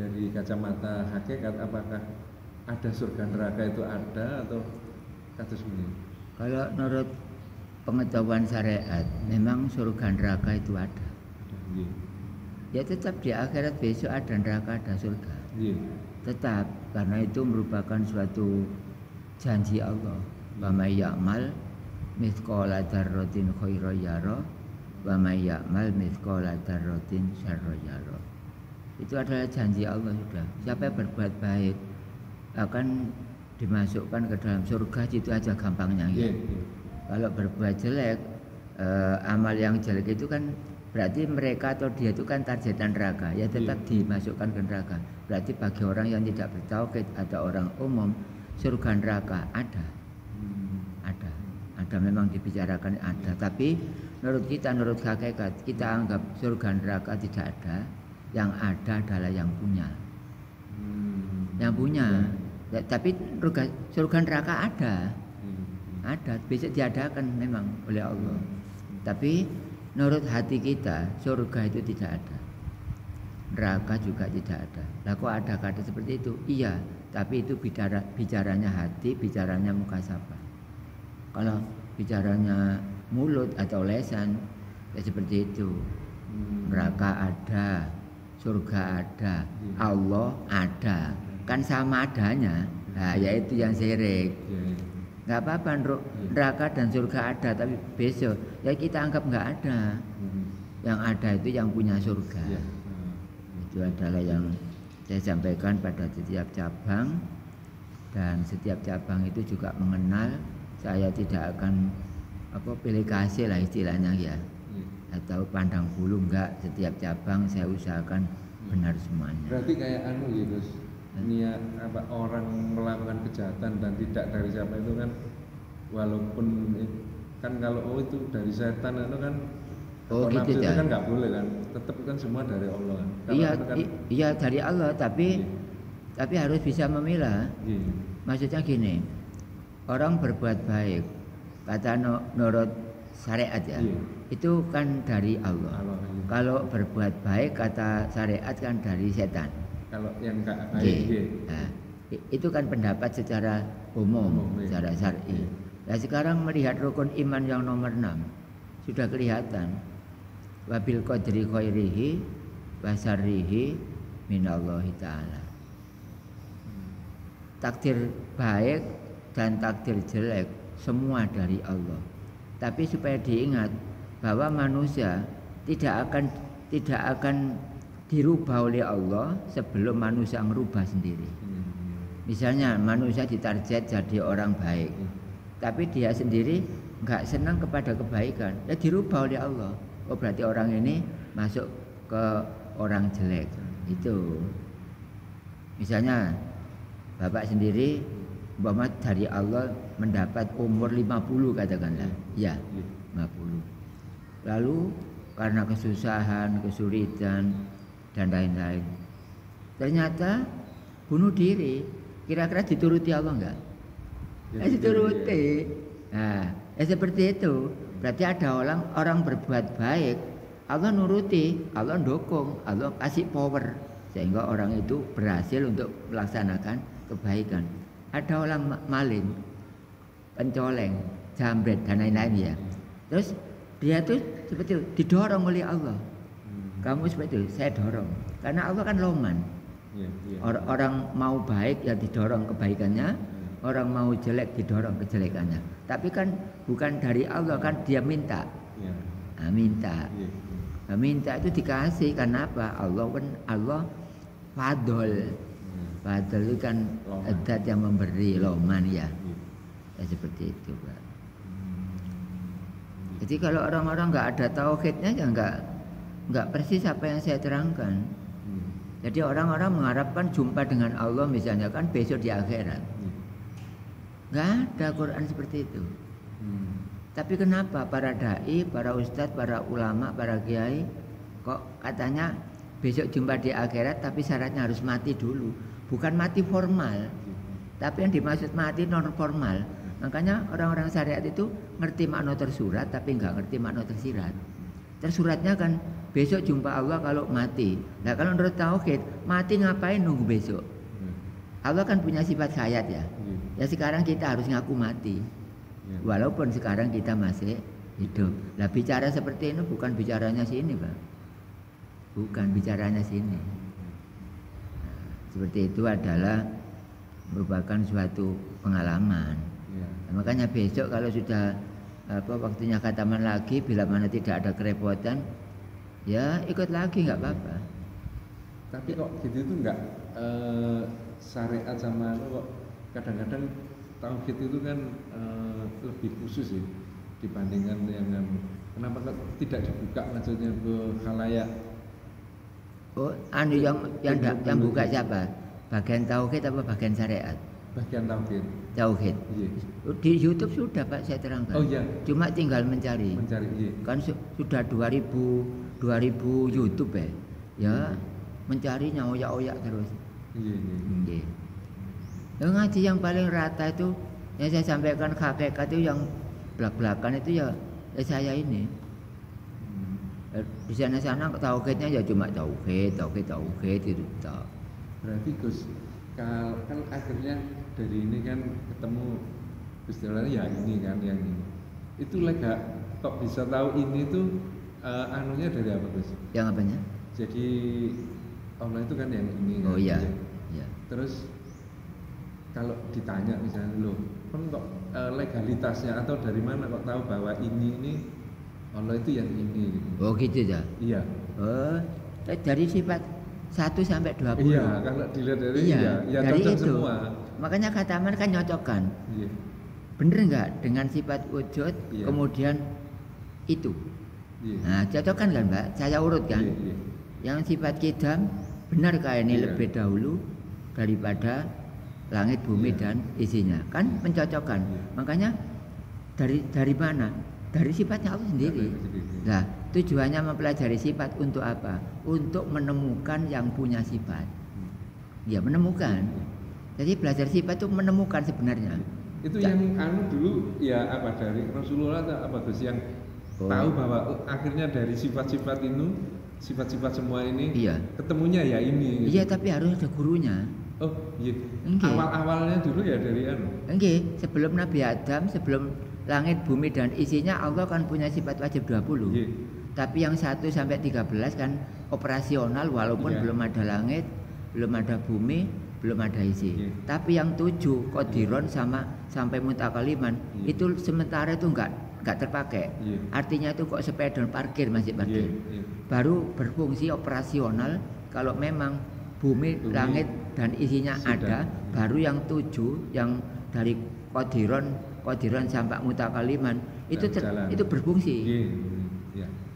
dari kacamata hakikat apakah ada surga neraka itu ada atau kados pundi? Kalau menurut pengetahuan syariat, memang surga neraka itu ada. Nggih. Ya tetap di akhirat besok ada neraka, ada surga. Nggih. Tetap, karena itu merupakan suatu janji Allah. Wa may ya'mal mithqala dzarratin khairan yara wa may ya'mal mithqala dzarratin syarran yara. Itu adalah janji Allah sudah. Siapa yang berbuat baik akan dimasukkan ke dalam surga, itu aja gampangnya ya. Kalau berbuat jelek, amal yang jelek itu kan berarti mereka atau dia itu kan targetan neraka, ya tetap dimasukkan ke neraka. Berarti bagi orang yang tidak bertauhid atau orang umum, surga neraka ada memang dibicarakan ada. Tapi menurut kita, menurut hakikat, kita anggap surga neraka tidak ada. Yang ada adalah yang punya. Yang punya. Ya, tapi surga neraka ada, besok diadakan memang oleh Allah. Tapi menurut hati kita, surga itu tidak ada, neraka juga tidak ada. Lah kok ada kata seperti itu? Iya, tapi itu bicaranya hati, bicaranya mukasabah. Kalau bicaranya mulut atau lesan, ya seperti itu. Neraka ada, surga ada, Allah ada. Kan sama adanya, nah yaitu yang syirik. Nggak apa-apa neraka dan surga ada, tapi besok ya kita anggap nggak ada. Yang ada itu yang punya surga. Itu adalah yang saya sampaikan pada setiap cabang, dan setiap cabang itu juga mengenal. Saya tidak akan pilih kasih lah istilahnya ya, atau pandang bulu, enggak. Setiap cabang saya usahakan benar semuanya. Berarti kayak ya Gus, niat orang melakukan kejahatan dan tidak dari siapa itu kan, walaupun kan kalau itu dari setan itu kan, gitu itu ya. kan nggak boleh kan, tetap kan semua dari Allah kan. Iya dari Allah, tapi harus bisa memilah. Maksudnya gini, orang berbuat baik kata menurut syariat ya, itu kan dari Allah. Kalau berbuat baik kata syariat kan dari setan. Kalau yang enggak baik, nah, itu kan pendapat secara umum, secara syar'i. Nah sekarang melihat rukun iman yang nomor 6 sudah kelihatan. Wabil qadri khairihi wa syarrihi minallahi ta'ala. Takdir baik dan takdir jelek semua dari Allah. Tapi supaya diingat bahwa manusia tidak akan dirubah oleh Allah sebelum manusia merubah sendiri. Misalnya manusia ditarget jadi orang baik, tapi dia sendiri nggak senang kepada kebaikan, ya dirubah oleh Allah. Oh berarti orang ini masuk ke orang jelek. Itu misalnya bapak sendiri umpama dari Allah mendapat umur 50 katakanlah, ya 50. Lalu karena kesusahan, kesulitan dan lain-lain, ternyata bunuh diri. Kira-kira dituruti Allah enggak? Dituruti. Nah, seperti itu. Berarti ada orang berbuat baik, Allah nuruti, Allah dukung, Allah kasih power sehingga orang itu berhasil untuk melaksanakan kebaikan. Ada orang maling, pencoleng, jambret dan lain-lain ya. Terus dia tuh seperti itu, didorong oleh Allah. Kamu seperti itu, saya dorong. Karena Allah kan loman. Orang mau baik ya didorong kebaikannya, orang mau jelek didorong kejelekannya. Tapi kan bukan dari Allah, kan dia minta. Minta. Minta itu dikasih karena apa? Allah fadl. Fadl itu kan zat yang memberi, loman ya. Ya seperti itu, Pak. Jadi kalau orang-orang nggak ada tauhidnya ya nggak persis apa yang saya terangkan. Jadi orang-orang mengharapkan jumpa dengan Allah misalnya kan besok di akhirat. Nggak ada Quran seperti itu. Tapi kenapa para dai, para ustadz, para ulama, para kiai kok katanya besok jumpa di akhirat tapi syaratnya harus mati dulu. Bukan mati formal, tapi yang dimaksud mati non formal. Makanya orang-orang syariat itu ngerti makna tersurat tapi nggak ngerti makna tersirat. Tersuratnya kan besok jumpa Allah kalau mati. Nah kalau menurut tauhid, mati ngapain nunggu besok? Allah kan punya sifat hayat ya. Ya sekarang kita harus ngaku mati. Walaupun sekarang kita masih hidup. Nah bicara seperti ini bukan bicaranya sini Pak. Bukan bicaranya sini. Nah, seperti itu adalah merupakan suatu pengalaman. Nah, makanya besok kalau sudah waktunya khataman lagi, bila mana tidak ada kerepotan, ya ikut lagi nggak apa-apa. Tapi kok gitu itu nggak syariat sama kok kadang-kadang tauhid itu kan lebih khusus ya dibandingkan yang kenapa kok tidak dibuka maksudnya ke khalayak? Oh, yang buka siapa? Bagian tauhid apa bagian syariat? Bagian tauhid. Tauhid. Di YouTube sudah Pak saya terangkan. Oh iya. Cuma tinggal mencari. Iya. Kan sudah 2000 YouTube ya. Ya, mencarinya oyak-oyak terus. Iya. Yang ngaji yang paling rata itu yang saya sampaikan hakikat itu yang belak-belakan itu ya saya ini. Di sana tauhidnya ya cuma tauhid itu tak. Berarti Gus, kan akhirnya dari ini kan ketemu istilahnya ya ini kan yang ini. Itu lega kok bisa tahu ini tuh anunya dari apa Gus? Yang apanya? Jadi Allah itu kan yang ini. Oh kan, iya. Ya. Iya. Terus kalau ditanya misalnya loh, kan kok legalitasnya atau dari mana kok tahu bahwa ini Allah itu yang ini gitu. Oh gitu ya. Iya. Oh, dari sifat 1 sampai 20. Iya, kalau dilihat dari ya dari cocok itu. semua. Makanya kata Amar kan nyocokkan. Iya. Bener nggak dengan sifat wujud kemudian itu? Iya. Nah, cocokkan kan Mbak? Saya urutkan. Iya. Yang sifat kidam benarkah ini lebih dahulu daripada langit, bumi dan isinya? Kan mencocokkan. Makanya dari mana? Dari sifatnya Allah sendiri. Nah, tujuannya mempelajari sifat untuk apa? Untuk menemukan yang punya sifat. Ya, menemukan. Jadi belajar sifat itu menemukan sebenarnya. Itu yang dulu ya apa dari Rasulullah atau apa Gus yang tahu bahwa akhirnya dari sifat-sifat itu, sifat-sifat semua ini ketemunya ya ini. Iya, tapi harus ada gurunya. Oh, iya. Awal-awalnya dulu ya dari sebelum Nabi Adam, sebelum langit, bumi dan isinya Allah kan punya sifat wajib 20. Tapi yang 1 sampai 13 kan operasional walaupun belum ada langit, belum ada bumi, belum ada isi. Tapi yang 7 qadiron sampai mutakaliman itu sementara itu enggak terpakai. Artinya itu kok sepeda parkir masih parkir. Baru berfungsi operasional kalau memang bumi, langit dan isinya sudah ada, baru yang 7 yang dari qadiron sampai mutakaliman itu berfungsi.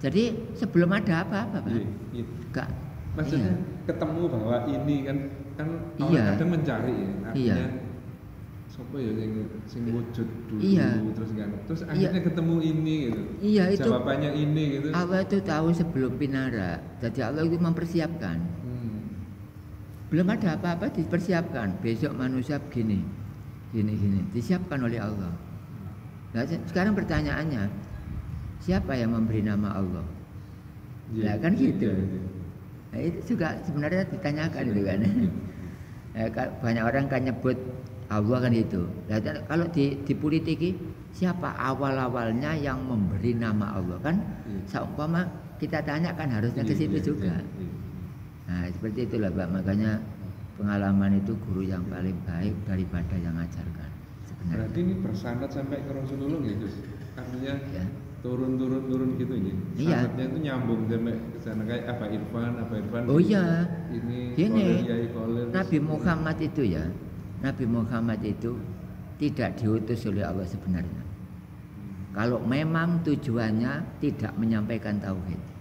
Jadi sebelum ada apa-apa Pak. Enggak. Maksudnya ketemu bahwa ini kan orang kadang mencari ya. Artinya siapa ya sing wujud dulu terus akhirnya ketemu ini gitu. Iya, itu jawabannya ini gitu. Allah itu tahu sebelum pinara. Jadi Allah itu mempersiapkan. Belum ada apa-apa dipersiapkan. Besok manusia gini, disiapkan oleh Allah. Nah, sekarang pertanyaannya, siapa yang memberi nama Allah? Nah, kan gitu. Nah, itu juga sebenarnya ditanyakan itu kan. Banyak orang kan nyebut Allah kan itu. Nah, kalau di politiki, siapa awal-awalnya yang memberi nama Allah kan? Seumpama kita tanya kan harusnya ke situ juga. Nah, seperti itulah Pak. Makanya pengalaman itu guru yang paling baik daripada yang ngajarkan sebenarnya. Berarti ini bersanad sampai ke Rasulullah gitu. Artinya turun gitu ya. Sanadnya itu nyambung sampai ke sana kayak apa Irfan. Oh iya. Ini Nabi Muhammad itu ya. Nabi Muhammad itu tidak diutus oleh Allah sebenarnya. Kalau memang tujuannya tidak menyampaikan tauhid.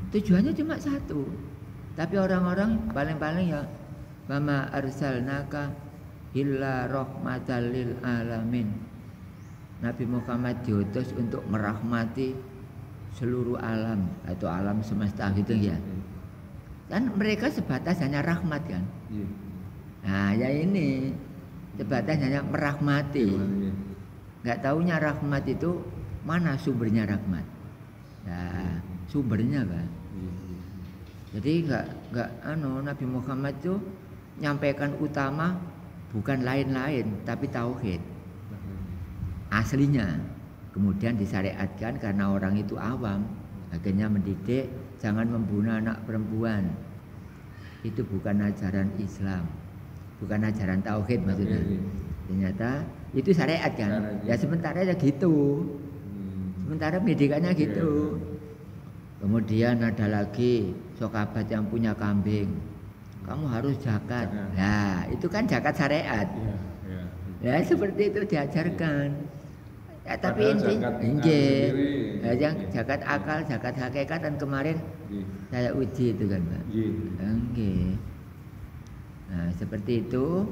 Tujuannya cuma satu. Tapi orang-orang paling-paling ya mama arsalnaka illa rahmatan lil alamin. Nabi Muhammad diutus untuk merahmati seluruh alam atau alam semesta gitu ya. Dan mereka sebatas hanya rahmat kan. Nah, ya ini sebatas hanya merahmati. Nggak taunya rahmat itu mana sumbernya rahmat. Nah, sumbernya, Pak. Iya, iya. Jadi nggak Nabi Muhammad itu nyampaikan utama bukan lain-lain tapi tauhid aslinya. Kemudian disyariatkan karena orang itu awam, akhirnya mendidik jangan membunuh anak perempuan. Itu bukan ajaran Islam, bukan ajaran tauhid maksudnya. Ternyata itu syariat kan. Ya sementara ya gitu. Sementara pendidikannya gitu. Kemudian ada lagi sahabat yang punya kambing, kamu harus zakat. Nah, itu kan zakat syariat. Ya seperti itu diajarkan. Ya, tapi intinya yang zakat akal, zakat hakikat dan kemarin saya uji itu kan, Pak. Nah, seperti itu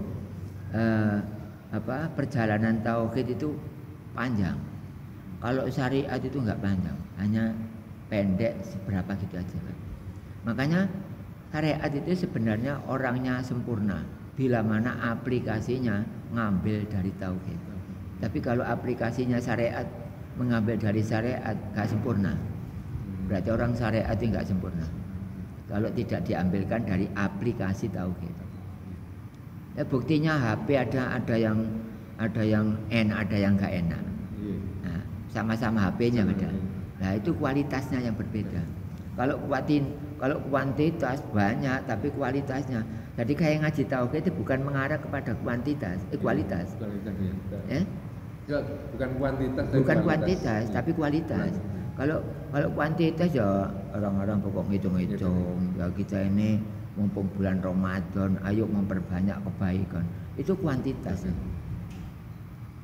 perjalanan tauhid itu panjang. Kalau syariat itu enggak panjang, hanya pendek seberapa gitu aja, Pak. Makanya syariat itu sebenarnya orangnya sempurna bila mana aplikasinya ngambil dari tauhid. Tapi kalau aplikasinya syariat mengambil dari syariat gak sempurna. Berarti orang syariat itu gak sempurna kalau tidak diambilkan dari aplikasi tauhid. Ya buktinya HP ada yang enak, ada yang gak enak. Nah, sama-sama HP-nya beda. Nah, itu kualitasnya yang berbeda. Kalau kuantitas banyak tapi kualitasnya. Jadi kayak ngaji tauhid itu bukan mengarah kepada kuantitas, kualitas. Bukan kuantitas. Bukan kuantitas, tapi kualitas. Kalau kuantitas ya orang-orang pokok ngitung-ngitung. Ya kita ini mumpung bulan Ramadan, ayo memperbanyak kebaikan. Itu kuantitas.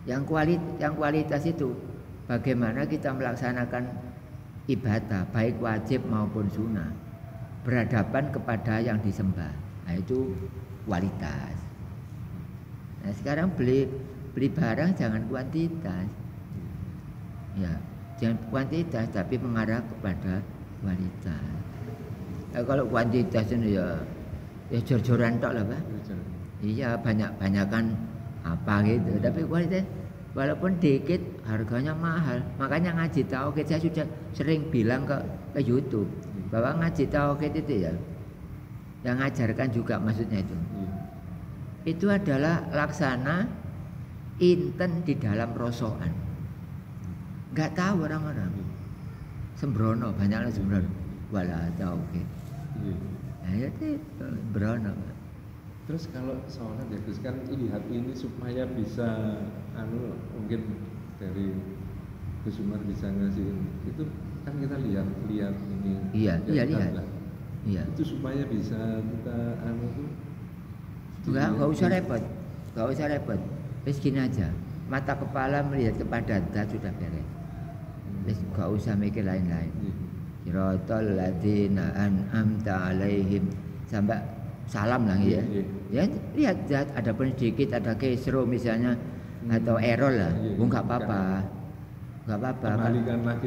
Yang kualitas itu bagaimana kita melaksanakan ibadah baik wajib maupun sunnah berhadapan kepada yang disembah. Nah, itu kualitas. Nah, sekarang beli barang jangan kuantitas. Ya, jangan kuantitas tapi mengarah kepada kualitas. Nah, kalau kuantitas ini ya jor-joran tok lah, Pak. Iya, banyak-banyakan apa gitu. Tapi kualitas walaupun dikit harganya mahal. Makanya ngaji tauhid saya sudah sering bilang ke YouTube bahwa ngaji tauhid itu ya yang ngajarkan juga maksudnya itu adalah laksana inten di dalam rosokan. Enggak tahu orang-orang sembrono, banyaklah sembrono wala tauhid. Nah itu sembrono. Terus kalau sholat ya Gus kan lihat ini supaya bisa mungkin dari Gus Umar bisa ngasih itu kan kita lihat ini. Iya lihat. Iya. Itu supaya bisa kita itu. Enggak usah repot. Wis gini aja. Mata kepala melihat kepada zat sudah beres. Wis enggak usah mikir lain-lain. Siratal ladzina an'amta alaihim sampai salam lah ya. Ya lihat zat ada pun sedikit ada kesro misalnya atau error lah. Enggak apa-apa.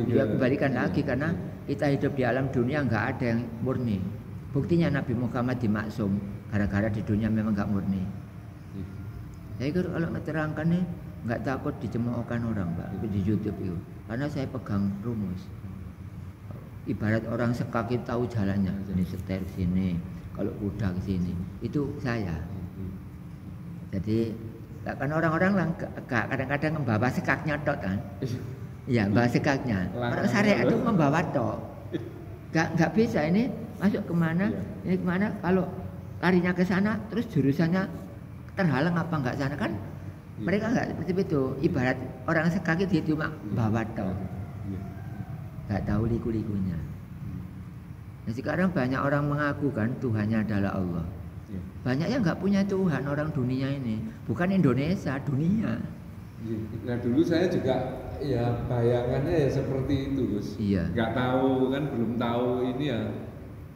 Kembalikan lagi karena kita hidup di alam dunia enggak ada yang murni. Buktinya Nabi Muhammad dimaksum gara-gara di dunia memang enggak murni. Saya kalau ngeterangkan nih enggak takut dicemoohkan orang, Pak, di YouTube itu. Karena saya pegang rumus. Ibarat orang sekaki tahu jalannya, ini setir sini, kalau kuda ke sini, itu saya. Jadi kan orang-orang kadang-kadang membawa sekaknya tok kan. Iya, bawa sekaknya. Orang syariat itu membawa tok. Enggak bisa ini masuk kemana, ini kemana. Kalau larinya ke sana, terus jurusannya terhalang apa enggak sana kan? Mereka enggak seperti itu. Ibarat orang sekaki dia cuma bawa tok. Enggak tahu liku-likunya. Nah, sekarang banyak orang mengaku kan Tuhannya adalah Allah. Banyak yang enggak punya Tuhan orang dunia ini. Bukan Indonesia, dunia. Nah dulu saya juga ya bayangannya ya seperti itu Gus. Iya. Nggak tahu kan, belum tahu ini ya.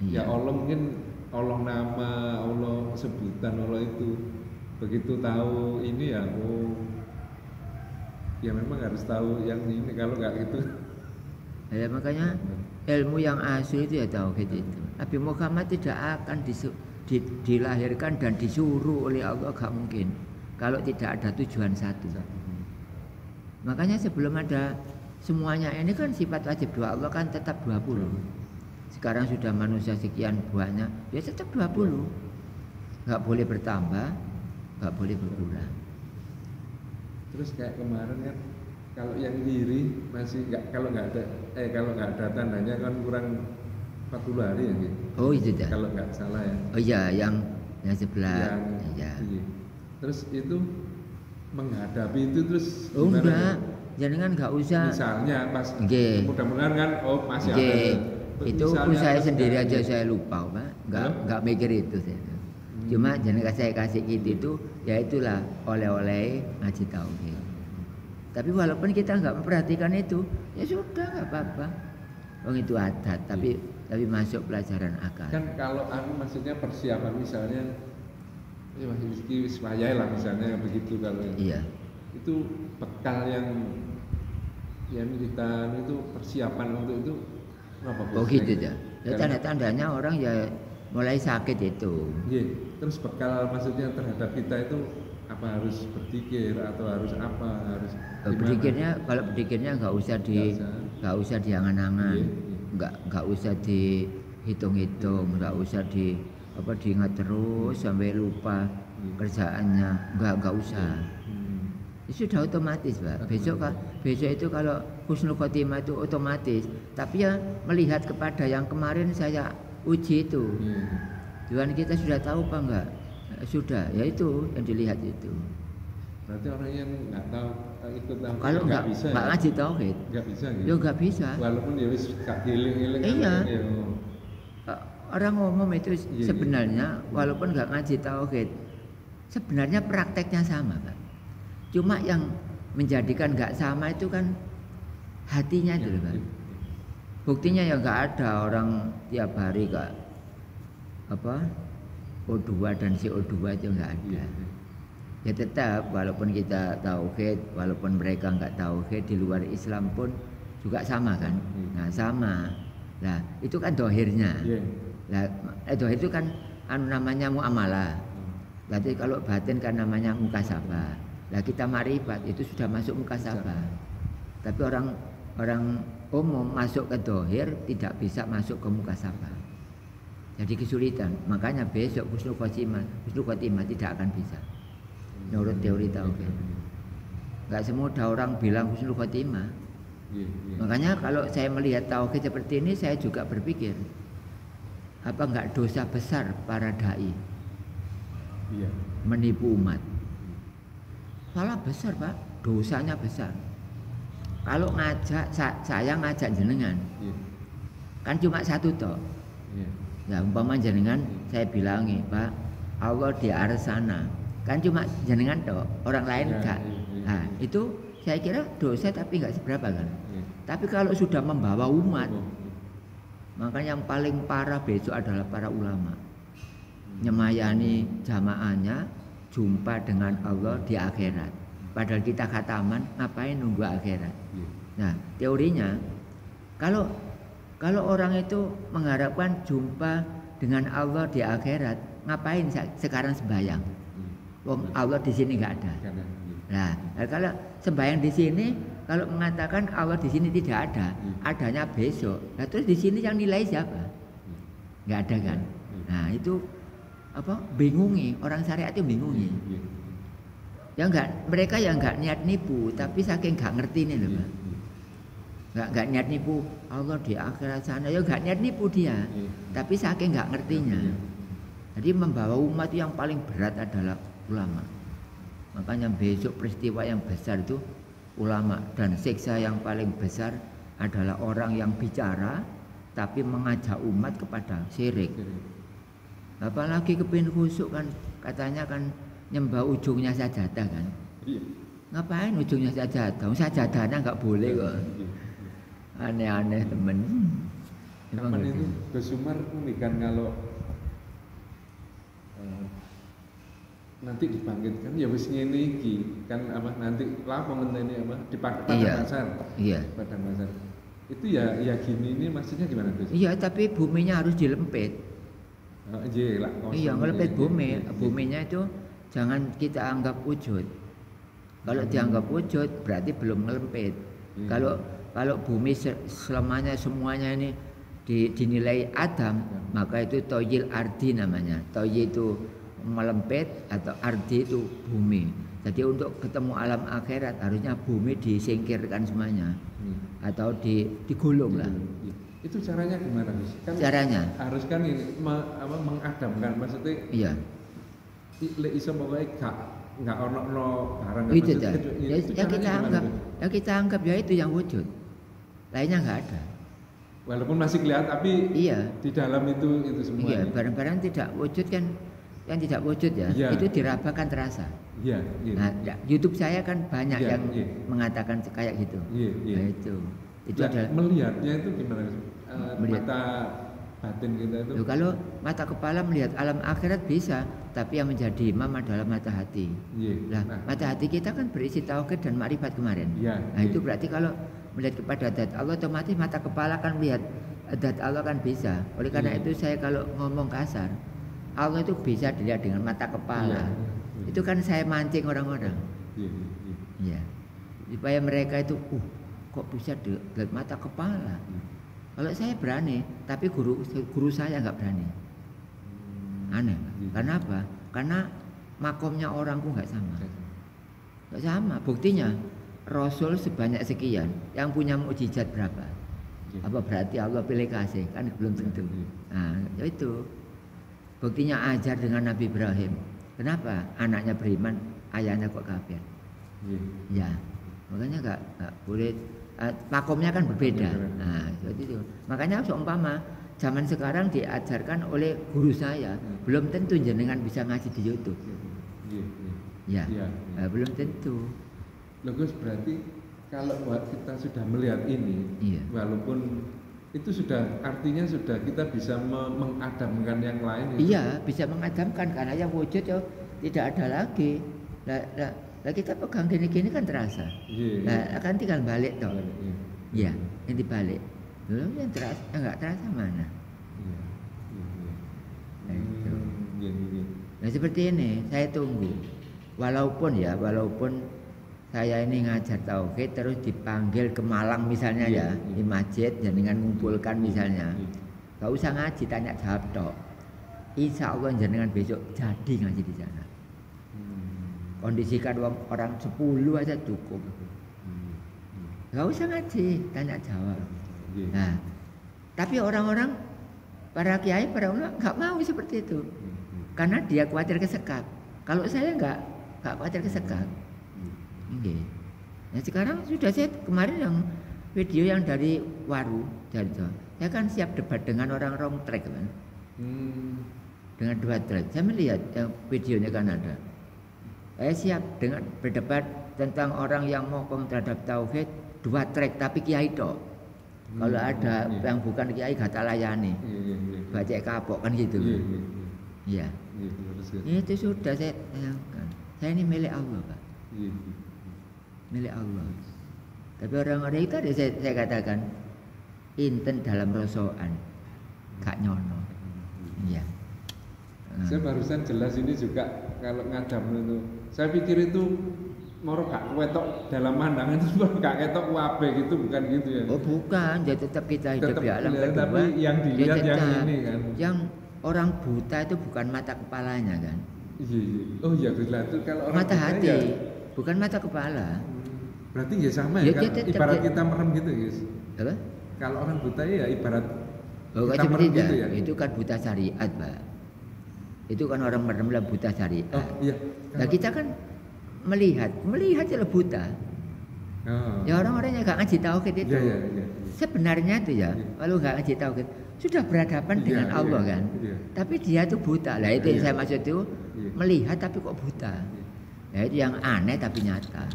Iya. Ya Allah mungkin Allah nama, Allah sebutan Allah itu. Begitu tahu ini ya, ya memang harus tahu yang ini. Kalau nggak gitu. Ya makanya ilmu yang asli itu ya tauhid itu. Nabi Muhammad tidak akan dilahirkan dan disuruh oleh Allah, gak mungkin. Kalau tidak ada tujuan satu. Makanya sebelum ada semuanya ini kan sifat wajib doa Allah kan tetap 20. Sekarang sudah manusia sekian banyak, ya tetap 20. Nggak boleh bertambah, nggak boleh berkurang. Terus kayak kemarin kan, kalau yang kiri masih nggak, kalau nggak ada tandanya kan kurang 40 hari ya gitu. Oh itu dah. Kalau nggak salah ya. Oh iya, yang sebelah. Iya. Terus itu menghadapi itu terus Oh gimana? enggak, jangan nggak usah. Misalnya pas Nggih. mudah-mudahan kan masih Nggih. ada. Itu pun Misalnya saya pas sendiri nggak- aja saya lupa, Pak. Nggak mikir itu saya. Cuma jangan saya kasih gitu itu, ya itulah oleh-oleh ngaji tauhid. Tapi walaupun kita nggak memperhatikan itu, ya sudah nggak apa-apa. Oh itu adat, tapi masuk pelajaran akal. Kan kalau aku maksudnya persiapan misalnya, ya masih wis wayahe lah misalnya begitu kalau yang Iya. itu bekal yang kita itu persiapan untuk itu apa? Oh gitu ya. Ya Karena- tanda-tandanya orang ya mulai sakit itu. Iya, terus bekal maksudnya terhadap kita itu apa, harus berpikir atau harus apa, harus gimana? Kalau berpikirnya nggak usah Nggak usah. diangan-angan, Iya. nggak usah dihitung-hitung, nggak usah diingat terus sampai lupa kerjaannya, nggak usah. Hmm. Itu sudah otomatis, Pak. Besok itu kalau husnul khotimah itu otomatis. Tapi ya melihat kepada yang kemarin saya uji itu, Iya. Tuhan kita sudah tahu apa enggak? Sudah, ya itu yang dilihat itu. Berarti orang yang nggak tahu ikut tahu Kalau nggak bisa, ngaji tauhid, nggak bisa gitu. ya nggak bisa. Walaupun dia wis gak giling-giling. Iya. kan, ya. Orang ngomong itu Iya, sebenarnya walaupun nggak ngaji tauhid, sebenarnya prakteknya sama, Pak. Cuma yang menjadikan nggak sama itu kan hatinya Iya, dulu, Pak. iya. Buktinya ya nggak ada orang tiap hari kak O2 dan CO2 itu nggak ada. Iya. Ya tetap walaupun kita tauhid, walaupun mereka nggak tauhid di luar Islam pun juga sama kan. Nah sama. Nah itu kan dohirnya. Iya. Nah dohir itu kan namanya muamalah. Berarti kalau batin kan namanya mukasabah. Nah kita marifat itu sudah masuk mukasabah. Tapi orang umum masuk ke dohir tidak bisa masuk ke mukasabah. Jadi kesulitan. Makanya besok husnul khotimah tidak akan bisa. Menurut teori tauhid. Enggak semudah orang bilang husnul khotimah. Iya. Makanya kalau saya melihat tauhid seperti ini saya juga berpikir apa enggak dosa besar para dai Iya. menipu umat. Salah besar, Pak. Dosanya besar. Kalau ngajak saya ngajak jenengan Iya. kan cuma satu toh. Iya. Ya umpama jenengan saya bilangi, Pak, Allah di arah sana. Kan cuma jenengan toh, orang lain Ya, enggak. iya. Nah, itu saya kira dosa tapi enggak seberapa kan. Iya. Tapi kalau sudah membawa umat, Oh. maka yang paling parah besok adalah para ulama. Nyemayani jamaahnya jumpa dengan Allah di akhirat. Padahal kita khataman, ngapain nunggu akhirat? Iya. Nah, teorinya kalau orang itu mengharapkan jumpa dengan Allah di akhirat, ngapain sekarang sembahyang? Wong Allah di sini nggak ada. Karena Nah, kalau sembahyang di sini, kalau mengatakan Allah di sini tidak ada, adanya besok. Nah, terus di sini yang nilai siapa? Nggak ada kan? Nah, itu bingungi orang syariat itu bingungi. Iya. Ya enggak, mereka yang enggak niat nipu, tapi saking enggak ngerti nih loh, Pak. Enggak niat nipu Allah di akhirat sana, ya enggak niat nipu dia. Tapi saking enggak ngertinya. Jadi membawa umat yang paling berat adalah ulama. Makanya besok peristiwa yang besar itu ulama, dan siksa yang paling besar adalah orang yang bicara tapi mengajak umat kepada syirik. Apalagi kepin khusuk kan katanya kan nyembah ujungnya sajadah kan. Iya. Ngapain ujungnya sajadah? Sajadahnya nggak boleh kok. Aneh-aneh temen. Emang Kapan gitu. itu Gus Umar unik kan kalau nanti dibangkitkan ya wis ngene iki kan apa nanti lapo ngenteni apa di padang Iya. pasar. Iya. Padang pasar. Itu ya gini ini maksudnya gimana Gus? Iya, tapi buminya harus dilempit. Iya lah. Iya, ngelempit bumi. Buminya itu jangan kita anggap wujud. Kalau dianggap wujud berarti belum ngelempit. Iya. Kalau kalau bumi selamanya semuanya ini dinilai Adam, maka itu toyil ardi namanya. Toyil itu melempet atau ardi itu bumi. Jadi untuk ketemu alam akhirat harusnya bumi disingkirkan semuanya atau digulung lah. Itu caranya gimana, Gus? Kan caranya harus kan ini mengadamkan, maksudnya iya. Lek iso pokoke enggak ono barang Itu ya kita anggap ya itu yang wujud. Lainnya enggak ada. Walaupun masih kelihatan tapi iya. Di dalam itu semua. Iya, barang-barang tidak wujud kan yang tidak wujud ya, iya. Itu dirasakan terasa. Iya, iya. Nah, YouTube saya kan banyak iya, yang iya. Mengatakan kayak gitu. Iya, iya. Nah, itu nah, adalah melihatnya itu gimana? Melihat. Mata batin kita itu. Loh, kalau mata kepala melihat alam akhirat bisa, tapi yang menjadi imam adalah mata hati. Iya. Nah, mata hati kita kan berisi tauhid dan makrifat kemarin. Iya. Nah, itu berarti kalau melihat kepada zat Allah otomatis mata kepala kan melihat zat Allah kan bisa. Oleh karena itu saya kalau ngomong kasar, Allah itu bisa dilihat dengan mata kepala. Iya. Itu kan saya mancing orang-orang. Iya. Supaya mereka itu kok bisa dilihat mata kepala. Kalau saya berani, tapi guru saya nggak berani. Aneh. Karena apa? Karena makomnya orangku nggak sama. Nggak sama. Buktinya Rasul sebanyak sekian, yang punya mukjizat berapa? Apa berarti Allah pilih kasih? Kan belum tentu. Nah, itu buktinya ajar dengan Nabi Ibrahim. Kenapa? Anaknya beriman, ayahnya kok kafir? Ya, makanya nggak boleh. Makomnya kan berbeda. Nah, seperti itu. Makanya seumpama zaman sekarang diajarkan oleh guru saya, belum tentu jenengan bisa ngaji di YouTube. Ya, belum tentu. Logus berarti kalau kita sudah melihat ini, iya. Walaupun itu sudah artinya sudah kita bisa mengadamkan yang lain. Iya, bisa mengadamkan karena yang wujud ya tidak ada lagi. Nah, kita pegang gini-gini kan terasa. Nah, akan tinggal balik toh. Iya, yang dibalik. Belum yang terasa, enggak terasa mana? Nah, itu. Nah, seperti ini saya tunggu. Walaupun saya ini ngajar tauhid terus dipanggil ke Malang misalnya ya, di masjid jenengan ngumpulkan misalnya. Gak usah ngaji, tanya jawab tok. Insya Allah jenengan besok jadi ngaji di sana. Kondisikan orang 10 aja cukup. Gak usah ngaji, tanya jawab. Nah, tapi orang-orang para kiai, para ulama nggak mau seperti itu, karena dia khawatir kesekat. Kalau saya nggak khawatir kesekat. Okay. Nah, sekarang sudah saya kemarin yang video yang dari Waru Jarjo, saya kan siap debat dengan orang wrong track kan, dengan 2 track. Saya melihat yang videonya kan ada. Saya siap dengan berdebat tentang orang yang mokong terhadap tauhid 2 track tapi kiai tok. Kalau ada yang bukan kiai gak tak layani, baca kapok kan gitu. Iya. Itu sudah saya tayangkan. Saya ini milik Allah Pak. Milik Allah. Tapi orang-orang itu ada saya katakan inten dalam rosoan, gak nyono. Iya. Saya barusan jelas ini juga kalau ngadam itu. Saya pikir itu moro gak ketok dalam pandangan itu gak ketok wabe gitu, bukan gitu ya. Oh bukan, ya tetap kita hidup di alam kedua. Tapi yang dilihat yang ini kan. Yang orang buta itu bukan mata kepalanya kan. Iya. Oh iya betul itu kalau orang mata hati, ya, bukan mata kepala. Berarti ya sama ya, kan ibarat kita merem gitu guys. Apa? Kalau orang buta ya ibarat kita merem gitu ya. Itu kan buta syariat Pak. Itu kan orang merem lah buta syariat. Oh iya. Nah kita kan melihat jelas buta. Oh. Ya orang-orang yang gak ngaji tauhid itu. Iya. Sebenarnya itu ya, kalau gak ngaji tauhid sudah berhadapan dengan Allah kan. Tapi dia itu buta. Lah itu yang saya maksud itu melihat tapi kok buta. Nah itu yang aneh tapi nyata.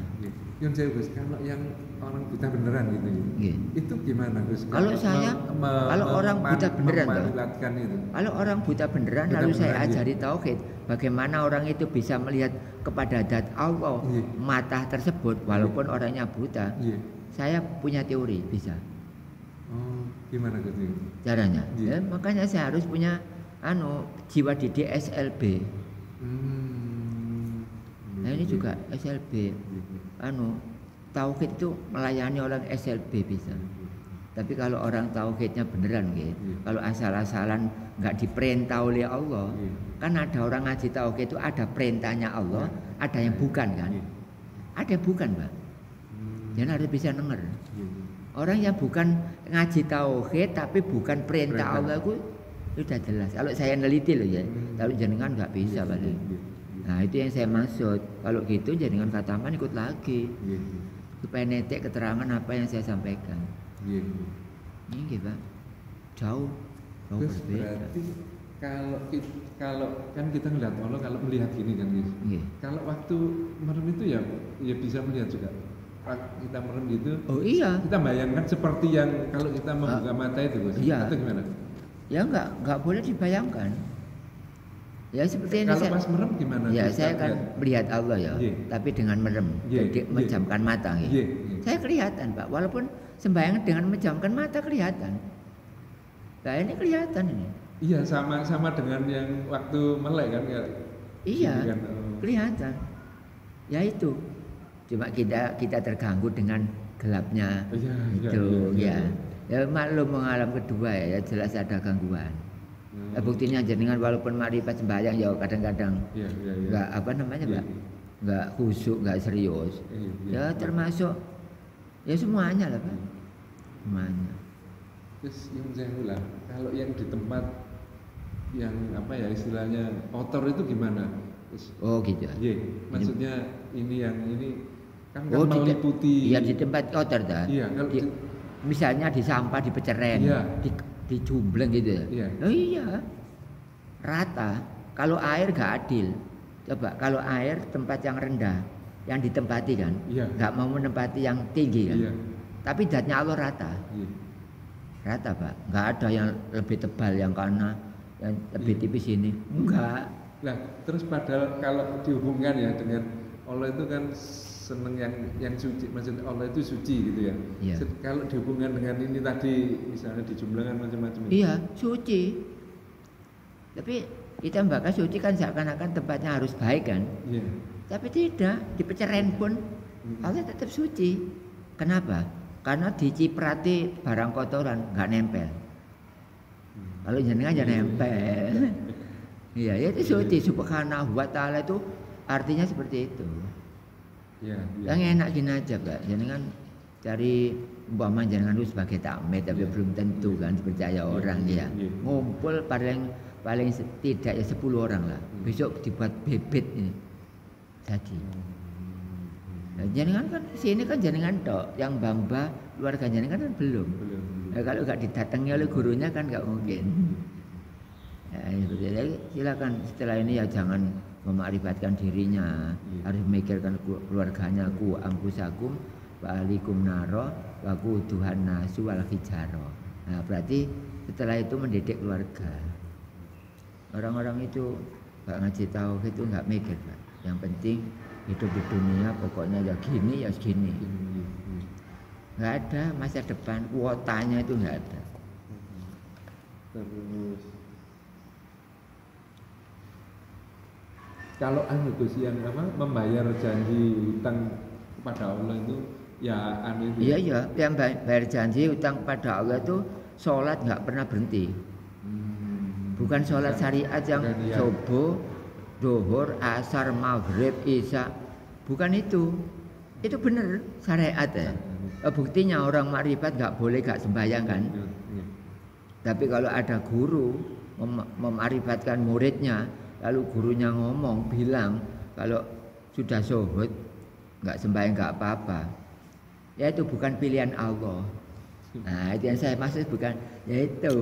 Yang saya Gus, kalau yang orang buta beneran gitu. Itu gimana Gus? Kalau saya kalau orang buta beneran itu. Kalau orang buta beneran lalu saya ajari tauhid, bagaimana orang itu bisa melihat kepada zat Allah mata tersebut walaupun orangnya buta. Saya punya teori bisa. Oh, gimana Gus? Caranya? Ya, makanya saya harus punya jiwa didik SLB. Nah ini juga SLB tauhid itu melayani orang SLB bisa. Tapi kalau orang tauhidnya beneran gitu, kalau asal-asalan nggak diperintah oleh Allah, kan ada orang ngaji tauhid itu ada perintahnya Allah, ada yang bukan kan? Ada yang bukan, Pak. Jadi harus bisa denger. Orang yang bukan ngaji tauhid tapi bukan perintah Allah itu sudah jelas. Kalau saya neliti loh ya, kalau jenengan nggak bisa paling. Nah itu yang saya maksud. Kalau gitu jenengan kataman ikut lagi supaya netek keterangan apa yang saya sampaikan. Ini Pak, jauh berbeda. Berarti kalau kan kita ngelihat Allah kalau melihat gini kan guys. Kalau waktu merem itu ya bisa melihat juga. Kita merem gitu. Oh iya. Kita bayangkan seperti yang kalau kita membuka mata itu Gus. Iya. Atau gimana? Ya enggak boleh dibayangkan. Ya seperti ini kalau pas merem gimana? Ya saya kan melihat Allah ya, tapi dengan merem, jadi menjamkan mata. Saya kelihatan Pak, walaupun sembahyang dengan menjamkan mata kelihatan. Nah ini kelihatan ini. Iya sama dengan yang waktu melek kan ya. Iya. Kan, kelihatan. Ya itu. Cuma kita terganggu dengan gelapnya. Ya maklum mengalami kedua ya jelas ada gangguan. Buktinya jenengan walaupun makrifat sembahyang ya kadang-kadang nggak apa namanya Pak, nggak khusyuk, nggak serius. Ya termasuk ya semuanya lah Pak, semuanya. Terus yang saya ulang, kalau yang di tempat yang apa ya istilahnya kotor itu gimana? Terus, gitu. Maksudnya ini yang ini kan meliputi. Iya di tempat kotor dah. Iya kalau misalnya di sampah di peceren, di jumbleng gitu ya. Oh iya, rata. Kalau air gak adil. Coba kalau air tempat yang rendah, yang ditempati kan, gak mau menempati yang tinggi kan. Tapi zatnya Allah rata. Rata Pak, nggak ada yang lebih tebal yang kana, yang lebih tipis ini, enggak. Nah, terus padahal kalau dihubungkan ya dengan Allah itu kan seneng yang suci, maksudnya Allah itu suci gitu ya. Kalau dihubungkan dengan ini tadi misalnya dijumlahkan macam-macam. Iya, suci. Tapi kita membakar suci kan seakan-akan tempatnya harus baik kan. Tapi tidak, di peceren pun Allah tetap suci. Kenapa? Karena diciprati barang kotoran nggak nempel. Kalau jenengan jangan nempel. Iya, itu suci subhanahu wa ta'ala itu artinya seperti itu. Yang enak gini aja Pak, jenengan cari umpama jenengan itu sebagai takmir tapi belum tentu kan dipercaya orang ya. Ngumpul paling tidak ya 10 orang lah. Besok dibuat bebet ini. Jadi nah, jenengan kan sini kan jenengan tok, yang bamba keluarga jenengan kan belum. Nah, kalau nggak didatangi oleh gurunya kan nggak mungkin. Ya, silakan setelah ini ya jangan memakrifatkan dirinya, harus memikirkan keluarganya, ku ampusakum wa alikum naro wa quduhan nasu wal hijaro. Nah, berarti setelah itu mendidik keluarga. Orang-orang itu nggak ngaji tahu itu nggak mikir Pak. Yang penting hidup di dunia pokoknya ya gini ya segini. Nggak ada masa depan, kuotanya itu nggak ada. Terus kalau Gus yang apa membayar janji hutang kepada Allah itu ya itu. Iya, yang bayar janji hutang kepada Allah itu sholat nggak pernah berhenti. Bukan sholat syariat yang subuh, zuhur, asar, maghrib, isya. Bukan itu. Itu benar syariat ya. Buktinya orang makrifat nggak boleh nggak sembahyang kan. Tapi kalau ada guru memarifatkan muridnya, lalu gurunya ngomong bilang kalau sudah zuhud nggak sembahyang nggak apa-apa, ya itu bukan pilihan Allah. Nah itu yang saya maksud bukan, yaitu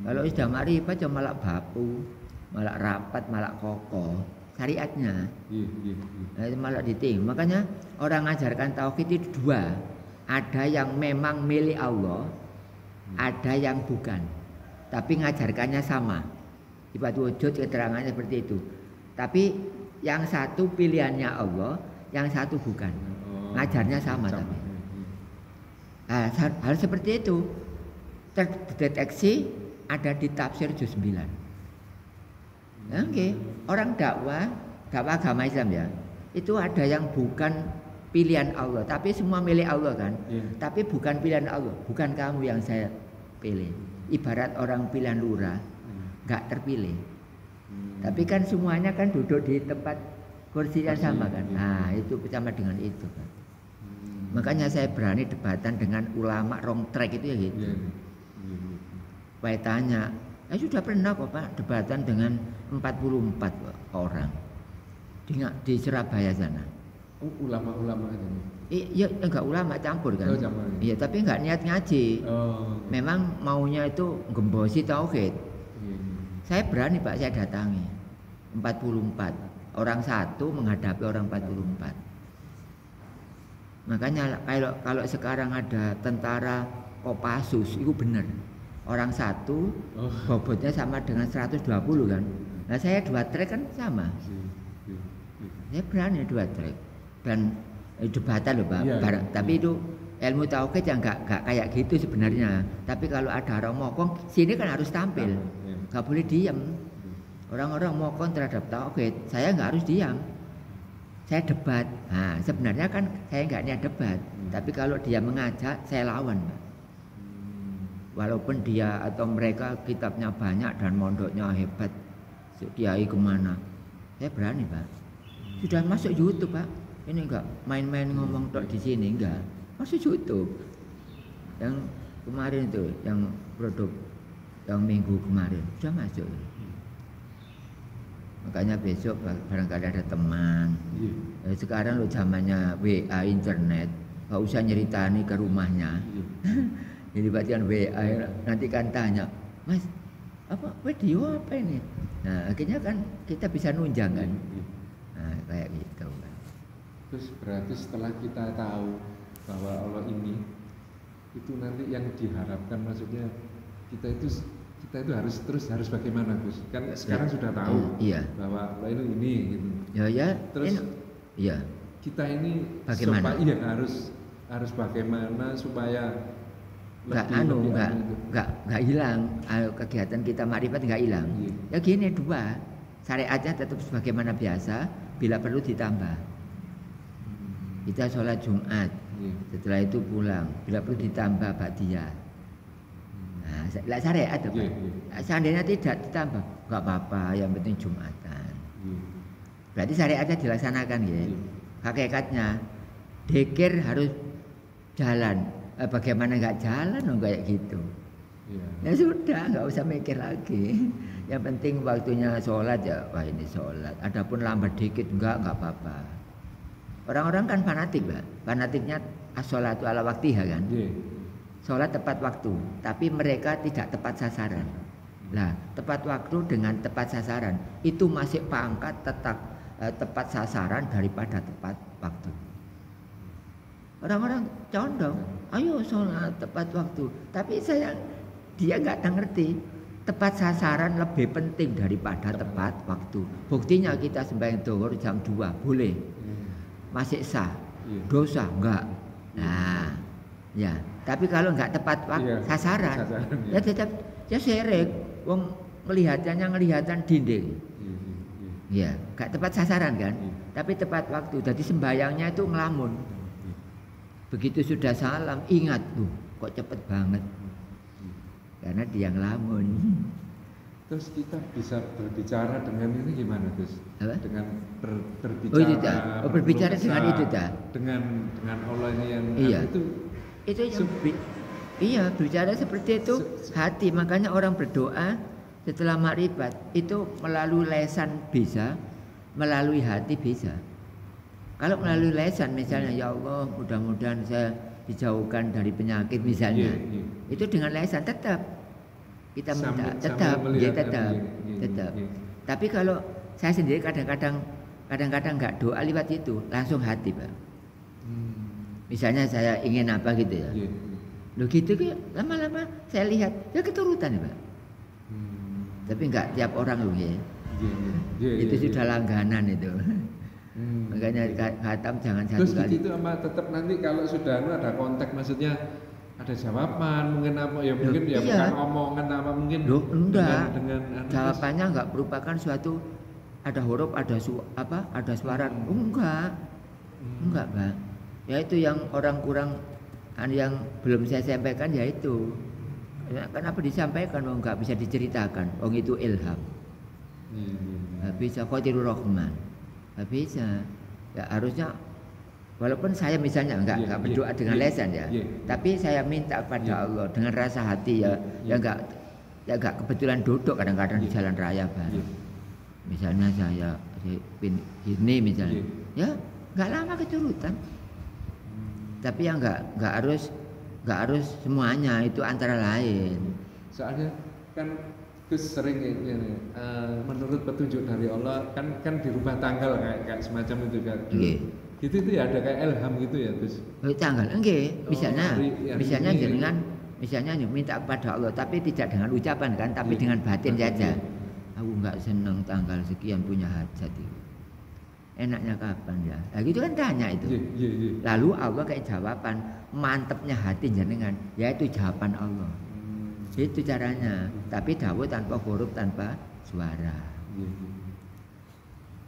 kalau sudah makrifat cuma malah bapu, malah rapat, malah kokoh syariatnya. Nah, itu malah diting. Makanya orang mengajarkan tauhid itu dua, ada yang memang milik Allah, ada yang bukan, tapi ngajarkannya sama. Sifat wujud keterangannya seperti itu. Tapi yang satu pilihannya Allah, yang satu bukan. Ngajarnya sama tapi. Nah, hal seperti itu terdeteksi ada di tafsir juz 9. Oke, orang dakwah agama Islam ya, itu ada yang bukan pilihan Allah, tapi semua milik Allah kan. Iya. Tapi bukan pilihan Allah, bukan kamu yang saya pilih. Ibarat orang pilihan lurah, nggak terpilih. Tapi kan semuanya kan duduk di tempat kursi yang sama kan. Nah itu sama dengan itu kan. Makanya saya berani debatan dengan ulama wrong track itu ya gitu. Saya tanya, saya sudah pernah kok Pak debatan dengan 44 orang di Surabaya sana. Oh, ulama-ulama aja nih. Iya, enggak ulama campur kan. Oh, campur. Iya, tapi enggak niat ngaji. Oh. Memang maunya itu gembosi tauhid. Iya. Saya berani Pak, saya datangi 44. Orang satu menghadapi orang 44. Makanya kalau sekarang ada tentara Kopassus itu benar. Orang satu bobotnya sama dengan 120 kan. Nah saya 2 trek kan sama. Saya berani 2 trek. Dan debatan loh Pak. Iya. Tapi itu ilmu tauhid yang gak kayak gitu sebenarnya. Tapi kalau ada orang mokong, sini kan harus tampil. Gak boleh diam. Orang-orang mokong terhadap tauhid, saya nggak harus diam. Saya debat. Nah, sebenarnya kan saya nggak niat debat. Tapi kalau dia mengajak, saya lawan, Pak. Walaupun dia atau mereka kitabnya banyak dan mondoknya hebat, kiai kemana, saya berani, Pak. Sudah masuk YouTube, Pak. Ini enggak main-main ngomong tok di sini, enggak. Masuk YouTube. Yang kemarin itu, yang produk yang minggu kemarin sudah masuk. Makanya besok barangkali ada teman. Sekarang lo zamannya WA internet, nggak usah nyeritani ke rumahnya. Jadi bagian WA nanti kan tanya, Mas, apa video apa ini? Nah akhirnya kan kita bisa nunjang kan. Nah kayak gitu. Terus berarti setelah kita tahu bahwa Allah ini, itu nanti yang diharapkan maksudnya kita itu harus bagaimana Gus? Kan sekarang sudah tahu bahwa Allah ini gitu. Ya. Terus iya. Kita ini bagaimana? Harus bagaimana supaya nggak hilang kegiatan kita makrifat nggak hilang. Ya gini 2 syariatnya tetap sebagaimana biasa, bila perlu ditambah. Kita sholat Jumat, setelah itu pulang, bila perlu ditambah ba'diyah. Nah, syariat apa? Seandainya tidak ditambah, nggak apa-apa, yang penting Jumatan. Berarti syariatnya dilaksanakan ya. Hakikatnya, dzikir harus jalan. Bagaimana nggak jalan dong kayak gitu? Ya sudah, nggak usah mikir lagi. Yang penting waktunya sholat ya, wah ini sholat. Adapun lambat dikit nggak apa-apa. Orang-orang kan fanatik, Pak. Fanatiknya as-sholatu ala waktiha kan. Sholat tepat waktu, tapi mereka tidak tepat sasaran. Nah, tepat waktu dengan tepat sasaran itu masih pangkat tepat sasaran daripada tepat waktu. Orang-orang condong, ayo sholat tepat waktu. Tapi dia nggak ngerti tepat sasaran lebih penting daripada tepat waktu. Buktinya kita sembahyang zuhur jam 2 boleh, masih sah. Dosa enggak. Nah, ya. Tapi kalau nggak tepat sasaran, ya tetap ya syirik. Wong kelihatan dinding. Ya, nggak tepat sasaran kan. Tapi tepat waktu. Jadi sembayangnya itu ngelamun. Begitu sudah salam, ingat tuh, kok cepet banget. Karena dia ngelamun. Terus kita bisa berbicara dengan ini gimana, Gus? Apa? Dengan berbicara. Oh itu dah. Berbicara dengan itu dah. Dengan Allah ini yang itu yang bicara seperti itu hati. Makanya orang berdoa setelah makrifat itu melalui lesan bisa, melalui hati bisa. Kalau melalui lesan misalnya, ya Allah mudah-mudahan saya dijauhkan dari penyakit misalnya, itu dengan lesan tetap kita minta, tetap. Tapi kalau saya sendiri kadang-kadang nggak doa lewat itu, langsung hati, Pak. Misalnya saya ingin apa gitu ya, loh gitu kan lama-lama saya lihat ya keturutan ya, Pak. Tapi nggak tiap orang loh ya. Itu sudah langganan itu. Makanya khatam jangan satu kali. Terus itu sama tetap nanti kalau sudah ada kontak maksudnya ada jawaban mungkin apa ya mungkin bukan omongan apa mungkin enggak. Dengan jawabannya enggak merupakan suatu ada huruf ada suara enggak Pak. Ya itu yang orang kurang, yang belum saya sampaikan ya itu. Kenapa disampaikan? Oh nggak bisa diceritakan. Oh itu ilham. Nggak bisa. Qadirur Rahman. Nggak bisa. Ya harusnya. Walaupun saya misalnya nggak berdoa dengan lesan ya, tapi saya minta kepada Allah dengan rasa hati ya, ya nggak kebetulan duduk kadang-kadang di jalan raya bareng. Misalnya saya ini misalnya, ya nggak lama keturutan. Tapi yang nggak harus semuanya, itu antara lain. Soalnya kan Gus sering ini, menurut petunjuk dari Allah kan dirubah tanggal kayak semacam itu kan. Gitu itu ya ada kayak ilham gitu ya Gus. Tanggal enggak, misalnya dengan misalnya minta kepada Allah tapi tidak dengan ucapan kan, tapi dengan batin saja. Aku nggak senang tanggal sekian punya hajat itu. Enaknya kapan ya? Nah gitu kan tanya itu. Lalu Allah kayak jawaban, mantepnya hati jenengan, yaitu jawaban Allah. Itu caranya. Tapi dawuh tanpa huruf, tanpa suara.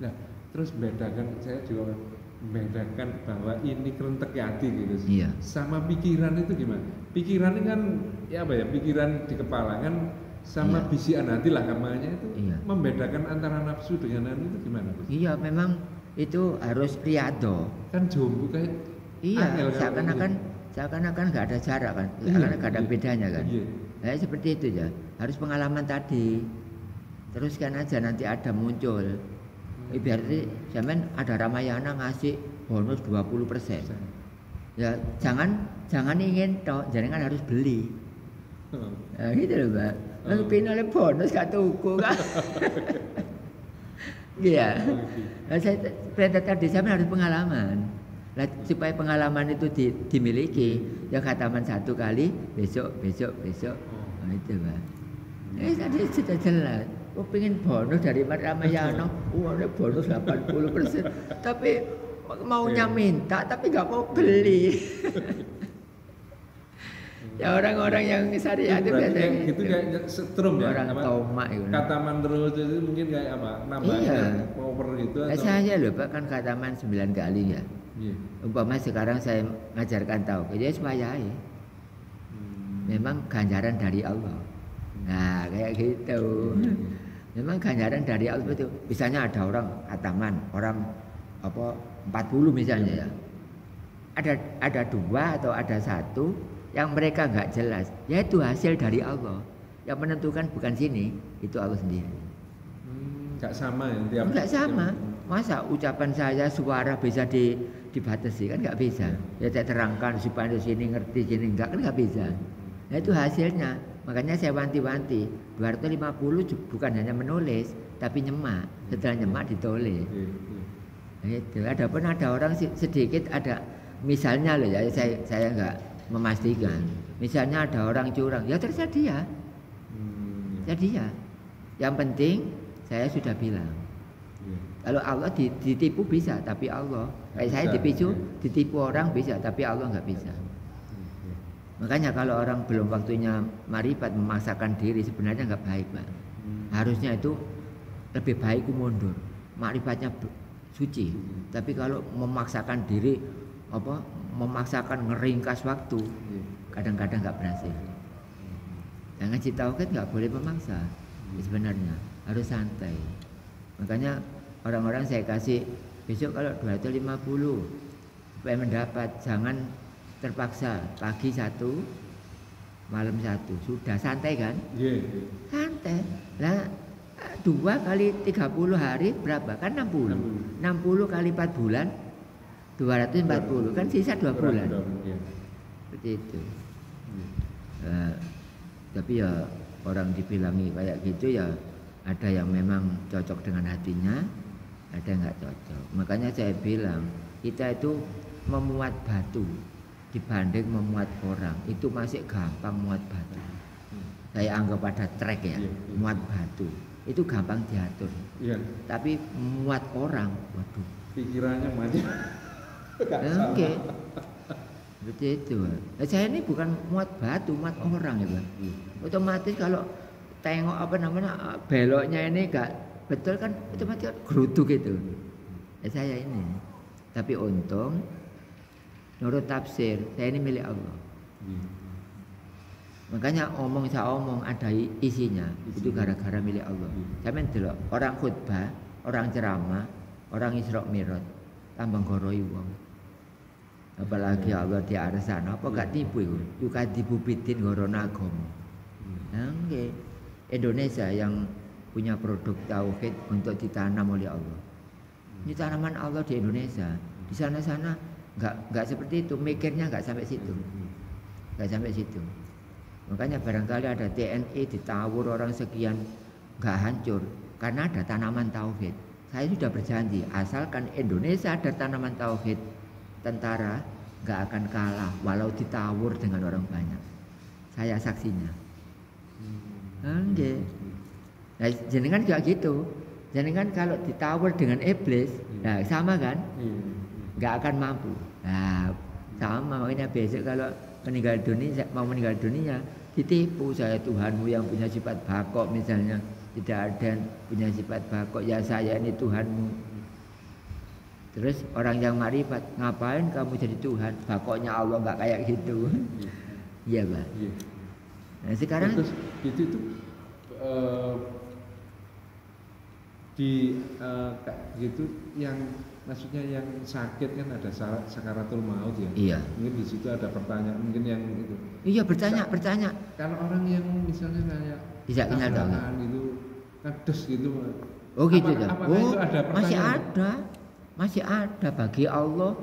Nah, terus bedakan, saya juga membedakan bahwa ini kerentek hati gitu. Iya. Sama pikiran itu gimana? Pikiran ini kan ya apa ya? Pikiran di kepala kan sama bisikan hati lah namanya itu. Membedakan antara nafsu dengan anu itu gimana? Iya, memang itu harus riyadhah. Kan jombo kayak seakan-akan nggak ada jarak kan, karena nggak ada bedanya kan. Nah, seperti itu ya, harus pengalaman tadi. Teruskan aja nanti ada muncul. Berarti zaman ada Ramayana ngasih bonus 20%. Ya jangan ingin toh, jangan harus beli. Nah, gitu loh Mbak. Lalu pinoleh bonus gak tuku kan. Iya. Nah, saya perintah tadi saya harus pengalaman. Nah, supaya pengalaman itu dimiliki, ya khataman 1 kali, besok. Nah, itu Pak. Tadi sudah jelas. Oh pengen bonus dari Ramayana, ada bonus 80%. Tapi maunya minta, tapi nggak mau beli. Ya orang-orang yang syariat itu biasanya gitu kayak setrum ya. Orang tomak itu. Kataman terus itu mungkin kayak apa? Nambahnya power gitu atau? Saya loh Pak kan kataman 9 kali ya. Umpama sekarang saya ngajarkan tahu, jadi supaya memang ganjaran dari Allah. Nah kayak gitu. Memang ganjaran dari Allah itu. Misalnya ada orang kataman, orang 40 misalnya ya. Ada 2 atau ada 1 yang mereka nggak jelas, yaitu hasil dari Allah. Yang menentukan bukan sini, itu Allah sendiri. Nggak sama ya? Nggak sama. Masa ucapan saya suara bisa dibatasi kan nggak bisa. Ya saya terangkan supaya di sini ngerti sini enggak kan nggak bisa. Nah itu hasilnya. Makanya saya wanti-wanti 250 bukan hanya menulis, tapi nyemak. Setelah nyemak ditulis. Nah, itu. Adapun ada orang sedikit ada misalnya loh ya saya nggak memastikan. Misalnya ada orang curang, ya terserah dia. Jadi ya, yang penting saya sudah bilang. Kalau Allah ditipu bisa, tapi Allah. Kayak saya ditipu orang bisa, tapi Allah nggak bisa. Makanya kalau orang belum waktunya marifat memaksakan diri sebenarnya nggak baik Pak. Harusnya itu lebih baik mundur. Marifatnya suci. Tapi kalau memaksakan diri memaksakan ngeringkas waktu, kadang-kadang nggak berhasil. Yang ngaji tauhid nggak boleh memaksa. Sebenarnya harus santai. Makanya orang-orang saya kasih besok kalau 250 supaya mendapat, jangan terpaksa pagi 1 malam 1 sudah santai kan? Santai. Lah 2 kali 30 hari berapa? Kan 60. 60 kali 4 bulan 240 kan sisa 2 bulan. Seperti itu. Tapi ya orang dibilangi kayak gitu ya ada yang memang cocok dengan hatinya, ada yang nggak cocok. Makanya saya bilang kita itu memuat batu dibanding memuat orang itu masih gampang muat batu. Saya anggap ada trek ya, muat batu itu gampang diatur. Tapi muat orang, waduh. Pikirannya macam. Oke. Seperti itu. Nah, saya ini bukan muat batu, muat orang ya Pak. Otomatis kalau tengok beloknya ini gak betul kan otomatis geruduk itu. Saya ini. Tapi untung Menurut tafsir, saya ini milik Allah. Makanya omong ada isinya. Itu gara-gara milik Allah. Sampeyan delok orang khutbah, orang ceramah, orang Isra Mi'raj tambah goroi wong. Apalagi Allah di arah sana, apa gak tipu itu? Juga tipu bidin gorono agama. Nah, nggih. Indonesia yang punya produk tauhid untuk ditanam oleh Allah. Ini tanaman Allah di Indonesia. Di sana-sana nggak seperti itu, mikirnya nggak sampai situ, nggak sampai situ. Makanya barangkali ada TNI ditawur orang sekian nggak hancur karena ada tanaman tauhid. Saya sudah berjanji, asalkan Indonesia ada tanaman tauhid, tentara nggak akan kalah walau ditawur dengan orang banyak. Saya saksinya. Oke. Nah, jenengan juga gitu. Jenengan kalau ditawur dengan iblis, nah sama kan? Nggak akan mampu. Nah, sama makanya besok kalau mau meninggal dunia ditipu, saya Tuhanmu yang punya sifat bakok misalnya, tidak ada yang punya sifat bakok, ya saya ini Tuhanmu. Terus orang yang marifat, ngapain kamu jadi Tuhan? Bakoknya Allah nggak kayak gitu. Iya Pak. Nah sekarang terus itu di gitu yang maksudnya yang sakit kan ada sakaratul maut ya. Iya. Mungkin di situ ada pertanyaan mungkin yang itu. Iya bertanya. Kalau orang yang misalnya kayak bisa tabrakan itu kades gitu. Oh gitu ya. Oh itu ada masih ada bagi Allah.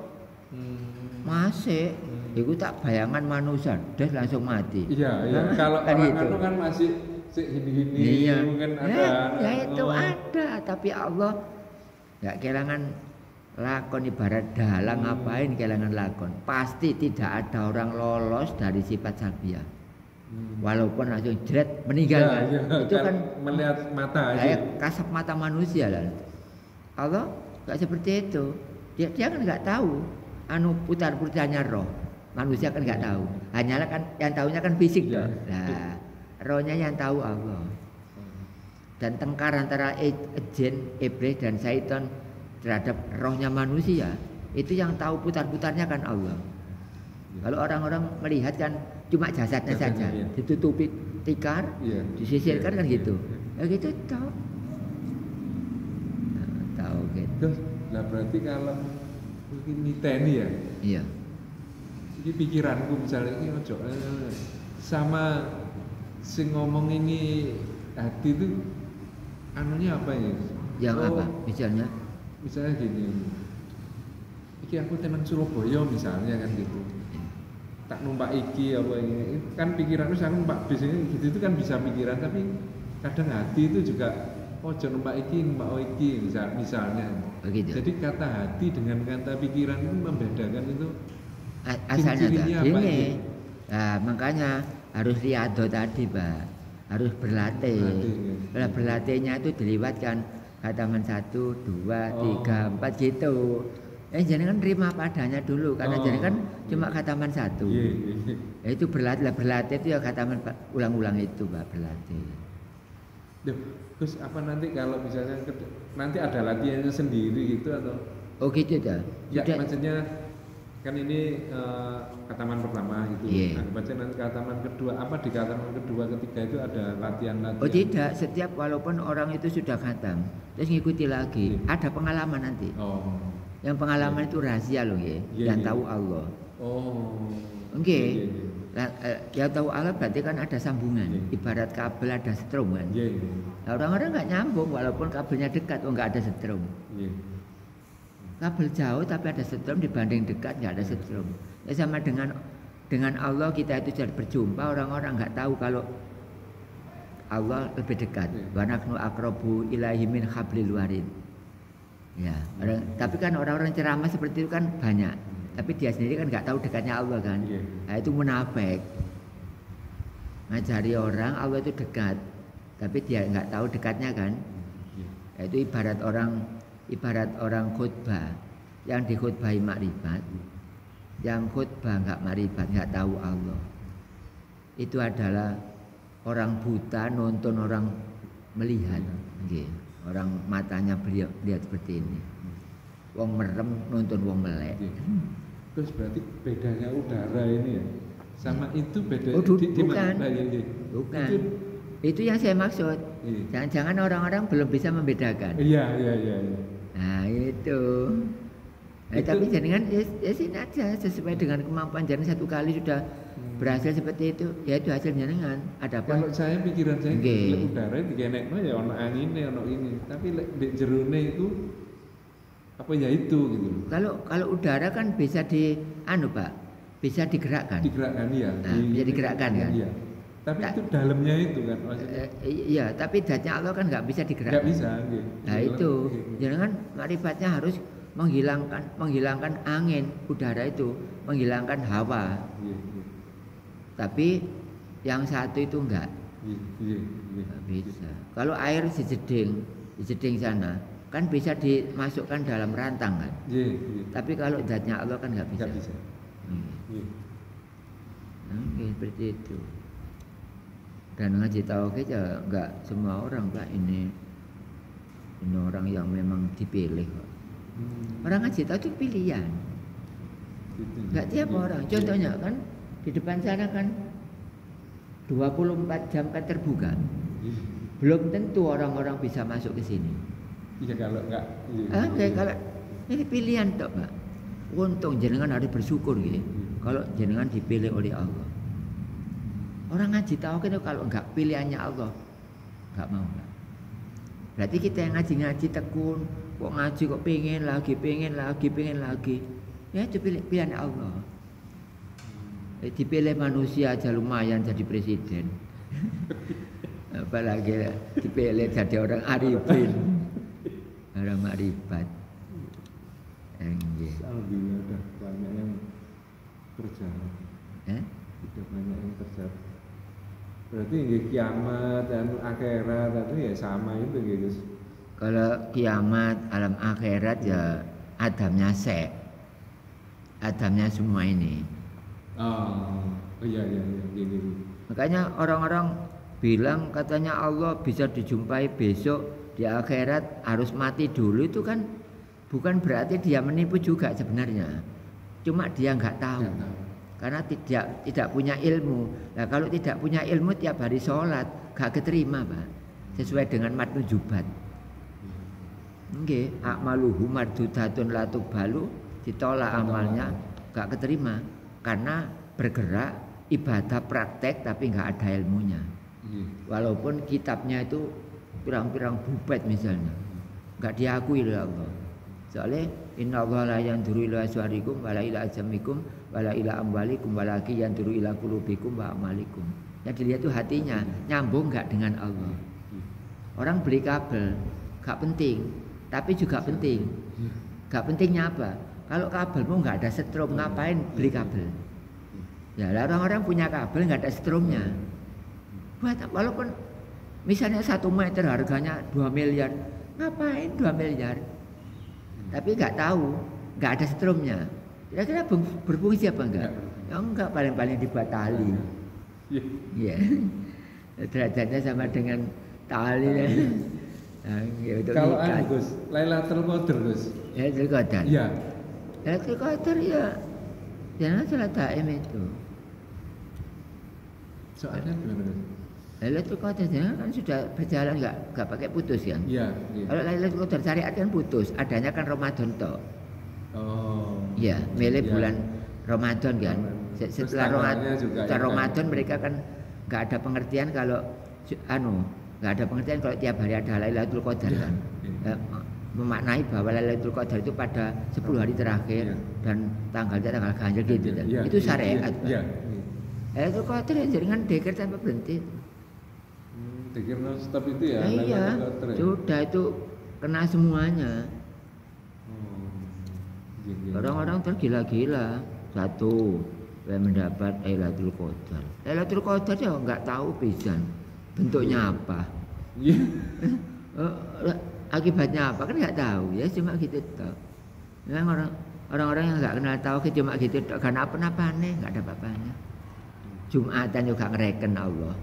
Masih. Itu tak bayangan manusia, dia langsung mati. Iya. Kalau kan orang gitu. itu kan masih gini iya. mungkin ada. Ya itu ada, tapi Allah nggak kehilangan lakon, ibarat dalang ngapain kehilangan lakon. Pasti tidak ada orang lolos dari sifat salbiyah. Walaupun langsung jret meninggal kan. Itu kan melihat mata aja. Kayak kasat mata manusia lah. Allah nggak seperti itu. Dia kan nggak tahu putar-putarnya roh. Manusia kan nggak tahu. Hanyalah kan yang tahunya kan fisik ya. Nah, rohnya yang tahu Allah. Dan tengkar antara jin, iblis dan syaitan terhadap rohnya manusia, itu yang tahu putar-putarnya kan Allah. Kalau orang-orang melihat kan cuma jasadnya saja, ditutupi tikar, disisirkan kan gitu. Ya gitu tahu. Tahu gitu. Nah berarti kalau mungkin miteni ya. Iya. Ini pikiranku misalnya ini ojo sama sing ngomong ini hati itu anunya apa ya? Yang apa? Misalnya gini. Iki aku tenan Surabaya misalnya kan gitu. Tak numpak iki apa ini kan pikiranku saya numpak bis ini gitu itu kan bisa pikiran tapi kadang hati itu juga ojo numpak iki misalnya. Begitu. Jadi kata hati dengan kata pikiran itu membedakan itu asalnya gini. Nah, makanya harus riado tadi Pak, harus berlatih. Berlatihnya itu diliwatkan khataman 1, 2, 3, 4 gitu. Jangan terima padanya dulu karena jangan cuma khataman 1. Itu berlatih itu ya khataman ulang-ulang itu Pak, berlatih. Terus apa nanti kalau misalnya nanti ada latihannya sendiri gitu atau? Oh gitu dah. Ya maksudnya kan ini khataman pertama gitu. Baca nanti khataman kedua, apa di khataman kedua ketiga itu ada latihan-latihan? Oh tidak, setiap walaupun orang itu sudah khatam terus ngikuti lagi, ada pengalaman nanti. Yang pengalaman itu rahasia loh ya, yang tahu Allah. Yang tahu Allah berarti kan ada sambungan, ibarat kabel ada setrum kan. Nah, orang-orang nggak nyambung walaupun kabelnya dekat, nggak ada setrum. Kabel jauh tapi ada setrum, dibanding dekat nggak ada setrum. Ya sama dengan Allah kita itu jadi berjumpa, orang-orang nggak tahu kalau Allah lebih dekat. Wa nahnu aqrabu ilaihi min hablil warid. Ya, tapi kan orang-orang ceramah seperti itu kan banyak. Tapi dia sendiri kan nggak tahu dekatnya Allah kan. Nah, itu munafik. Ngajari orang Allah itu dekat, tapi dia nggak tahu dekatnya kan. Nah, itu ibarat orang khutbah yang dikhutbahi makrifat, yang khutbah nggak makrifat, nggak tahu Allah. Itu adalah orang buta nonton orang melihat, orang matanya lihat seperti ini. Wong merem nonton wong melek. Terus berarti bedanya udara ini ya sama itu beda di bukan. mana? Bukan. Itu yang saya maksud. Jangan-jangan orang-orang belum bisa membedakan. Iya. Nah itu. Tapi jenengan ya sini aja sesuai dengan kemampuan jenengan, satu kali sudah berhasil seperti itu, ya itu hasil jenengan. Adapun kalau saya pikiran saya udara dikenekno ya ono angine ono ini, tapi di jerone itu apa ya itu gitu. Kalau udara kan bisa Pak, bisa digerakkan. Digerakkan ya. Nah, bisa digerakkan kan. Iya. Tapi itu dalamnya itu kan maksudnya. Iya, tapi zatnya Allah kan nggak bisa digerakkan. Nggak bisa. Gitu. Nah itu, jangan makrifatnya harus menghilangkan angin, udara itu, menghilangkan hawa. Iya. Tapi yang satu itu enggak. Iya. Nggak bisa. Kalau air di jeding sana kan bisa dimasukkan dalam rantang kan. Iya. Tapi kalau zatnya Allah kan nggak bisa. Nggak bisa. Iya. Seperti itu. Dan ngaji tauhid ya enggak semua orang Pak, ini orang yang memang dipilih kok. Orang ngaji tauhid itu pilihan. Enggak tiap orang. Contohnya kan di depan sana kan 24 jam kan terbuka. Belum tentu orang-orang bisa masuk ke sini. Iya kalau enggak. Kalau ini pilihan toh Pak. Untung jenengan harus bersyukur gitu. Kalau jenengan dipilih oleh Allah. Orang ngaji tauhid itu kalau enggak pilihannya Allah enggak mau Pak. Berarti kita yang ngaji tekun, kok ngaji kok pengen lagi. Ya itu pilihan Allah. Dipilih manusia aja lumayan jadi presiden. Apalagi dipilih jadi orang arifin, orang makrifat. Alhamdulillah udah banyak yang terjawab. Sudah banyak yang terjawab. Berarti kiamat dan akhirat itu ya sama itu gitu. Kalau kiamat, alam akhirat ya Adamnya Adamnya semua ini. Oh iya. Makanya orang-orang bilang katanya Allah bisa dijumpai besok di akhirat, harus mati dulu, itu kan bukan berarti dia menipu juga sebenarnya. Cuma dia nggak tahu. Karena tidak punya ilmu. Nah kalau tidak punya ilmu tiap hari sholat gak keterima Pak. Sesuai dengan matnu jubat. Nggih, akmaluhu mardudatun la tuqbalu, ditolak amalnya gak keterima karena bergerak ibadah praktek tapi nggak ada ilmunya. Walaupun kitabnya itu pirang-pirang bubat misalnya, nggak diakui oleh Allah. Soalnya inna Allah la yanduru ila suarikum wala ila ajamikum wala ila amwalikum walaki yanduru ila qulubikum wa amalikum. Yang dilihat itu hatinya nyambung nggak dengan Allah. Orang beli kabel nggak penting, tapi juga penting. Nggak pentingnya apa? Kalau kabelmu nggak ada setrum, ngapain beli kabel? Ya orang-orang punya kabel nggak ada setrumnya. Buat walaupun misalnya 1 meter harganya 2 miliar, ngapain 2 miliar? Tapi nggak tahu, nggak ada setrumnya. Kira-kira berfungsi apa enggak? Ya enggak, paling-paling dibuat tali. Iya. Derajatnya sama dengan tali. Nah, ya, kalau Gus, Lailatul Qadar Gus. Lailatul Qadar. Iya. Lailatul Qadar ya. Jangan salah daim itu. Soalnya gimana Gus? Lailatul Qadar kan sudah berjalan enggak pakai putus kan? Iya. Kalau Lailatul Qadar syariat kan putus, adanya kan Ramadan toh. Oh. Iya, milih bulan Ramadan kan. Setelah Ramadan mereka kan enggak ada pengertian kalau enggak ada pengertian kalau tiap hari ada Lailatul Qadar kan. Memaknai bahwa Lailatul Qadar itu pada 10 hari terakhir dan tanggalnya tanggal ganjil gitu. Itu syariat. Lailatul Qadar jaringan dekir tanpa berhenti. Dekir non stop itu ya. Iya. Sudah itu kena semuanya. Orang-orang tergila-gila satu mendapat Lailatul Qadar. Lailatul Qadar ya enggak tahu pisan bentuknya apa. Iya. Akibatnya apa kan nggak tahu ya, cuma gitu toh. Memang orang-orang yang nggak kenal tahu cuma gitu toh, karena apa-apa nih nggak ada apa-apanya. Jumatan juga ngereken Allah.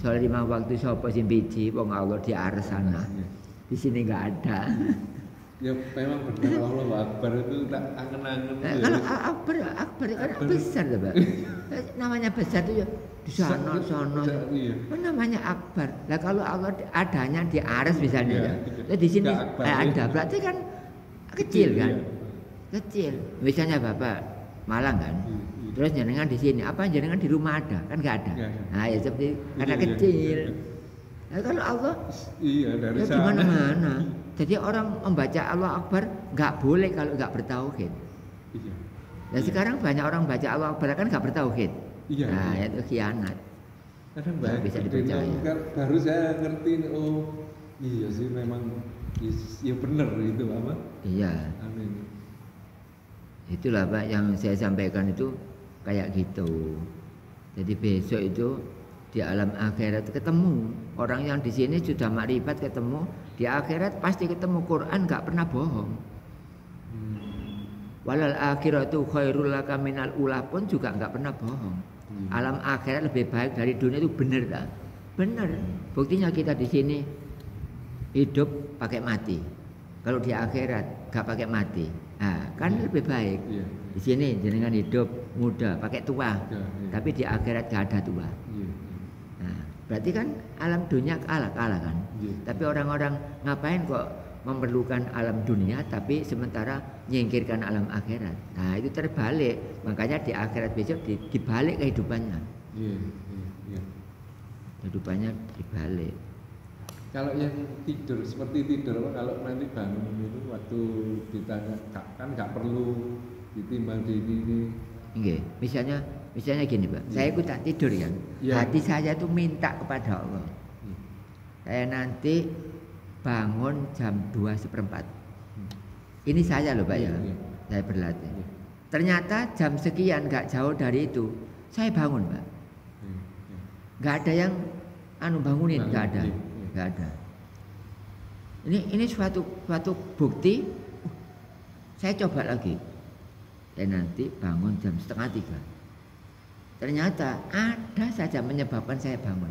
Soalnya 5 waktu sapa sing biji wong Allah di aras sana. Di sini nggak ada. Ya memang benar Allah Akbar itu tak angen-angen. Kalau Akbar kan besar tuh, Pak. Namanya besar tuh ya di sana. Iya. Namanya Akbar. Lah kalau Allah adanya di aras misalnya ya. Di sini ada, berarti kan kecil kan? Kecil. Misalnya Bapak Malang kan. Terus jenengan di sini, apa jenengan di rumah ada? Kan nggak ada. Nah, ya seperti karena kecil. Nah, kalau Allah dari ya di mana-mana. Jadi orang membaca Allah Akbar nggak boleh kalau nggak bertauhid. Iya. Nah sekarang banyak orang baca Allah Akbar kan nggak bertauhid. Iya. Nah itu khianat. Kadang banyak bisa dipercaya. Baru saya ngerti, oh iya sih memang ya benar itu apa? Iya. Amin. Itulah Pak yang saya sampaikan itu kayak gitu. Jadi besok itu di alam akhirat ketemu orang yang di sini sudah makrifat ketemu di akhirat pasti ketemu Quran nggak pernah bohong. Walal akhiratu khairul laka minal ula pun juga nggak pernah bohong. Alam akhirat lebih baik dari dunia itu benar tak? Benar. Buktinya kita di sini hidup pakai mati. Kalau di akhirat nggak pakai mati, nah, kan lebih baik. Di sini jenengan hidup muda pakai tua, tapi di akhirat nggak ada tua. Nah, berarti kan alam dunia kalah kan. Tapi orang-orang ngapain kok memerlukan alam dunia, tapi sementara nyingkirkan alam akhirat. Nah itu terbalik, makanya di akhirat besok dibalik kehidupannya. Kehidupannya dibalik. Kalau yang tidur seperti tidur, kalau nanti bangun itu waktu ditanya kan nggak perlu ditimbang di ini. Oke, misalnya gini Pak, saya ikut tak tidur kan, hati saya tuh minta kepada Allah, saya nanti bangun jam 2:15. Ini saya loh Pak ya, saya berlatih. Ternyata jam sekian nggak jauh dari itu, saya bangun Pak. Nggak ada yang bangunin, nggak ada. Ini suatu bukti. Saya coba lagi. Saya nanti bangun jam 2:30. Ternyata ada saja menyebabkan saya bangun.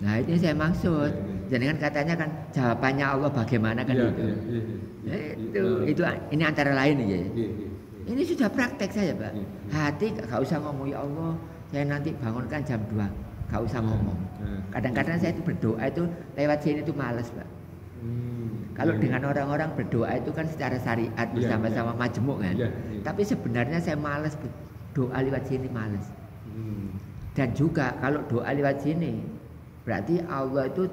Nah ini saya maksud. Jangan katanya kan jawabannya Allah bagaimana kan itu ini antara lain ya. Ini sudah praktek saya Pak. Hati gak usah ngomong ya Allah, saya nanti bangunkan jam 2. Gak usah ngomong. Kadang-kadang saya itu berdoa itu lewat sini itu malas Pak. Kalau dengan orang-orang berdoa itu kan secara syariat bersama-sama majemuk kan. Tapi sebenarnya saya malas doa lewat sini, malas. Dan juga kalau doa lewat sini berarti Allah itu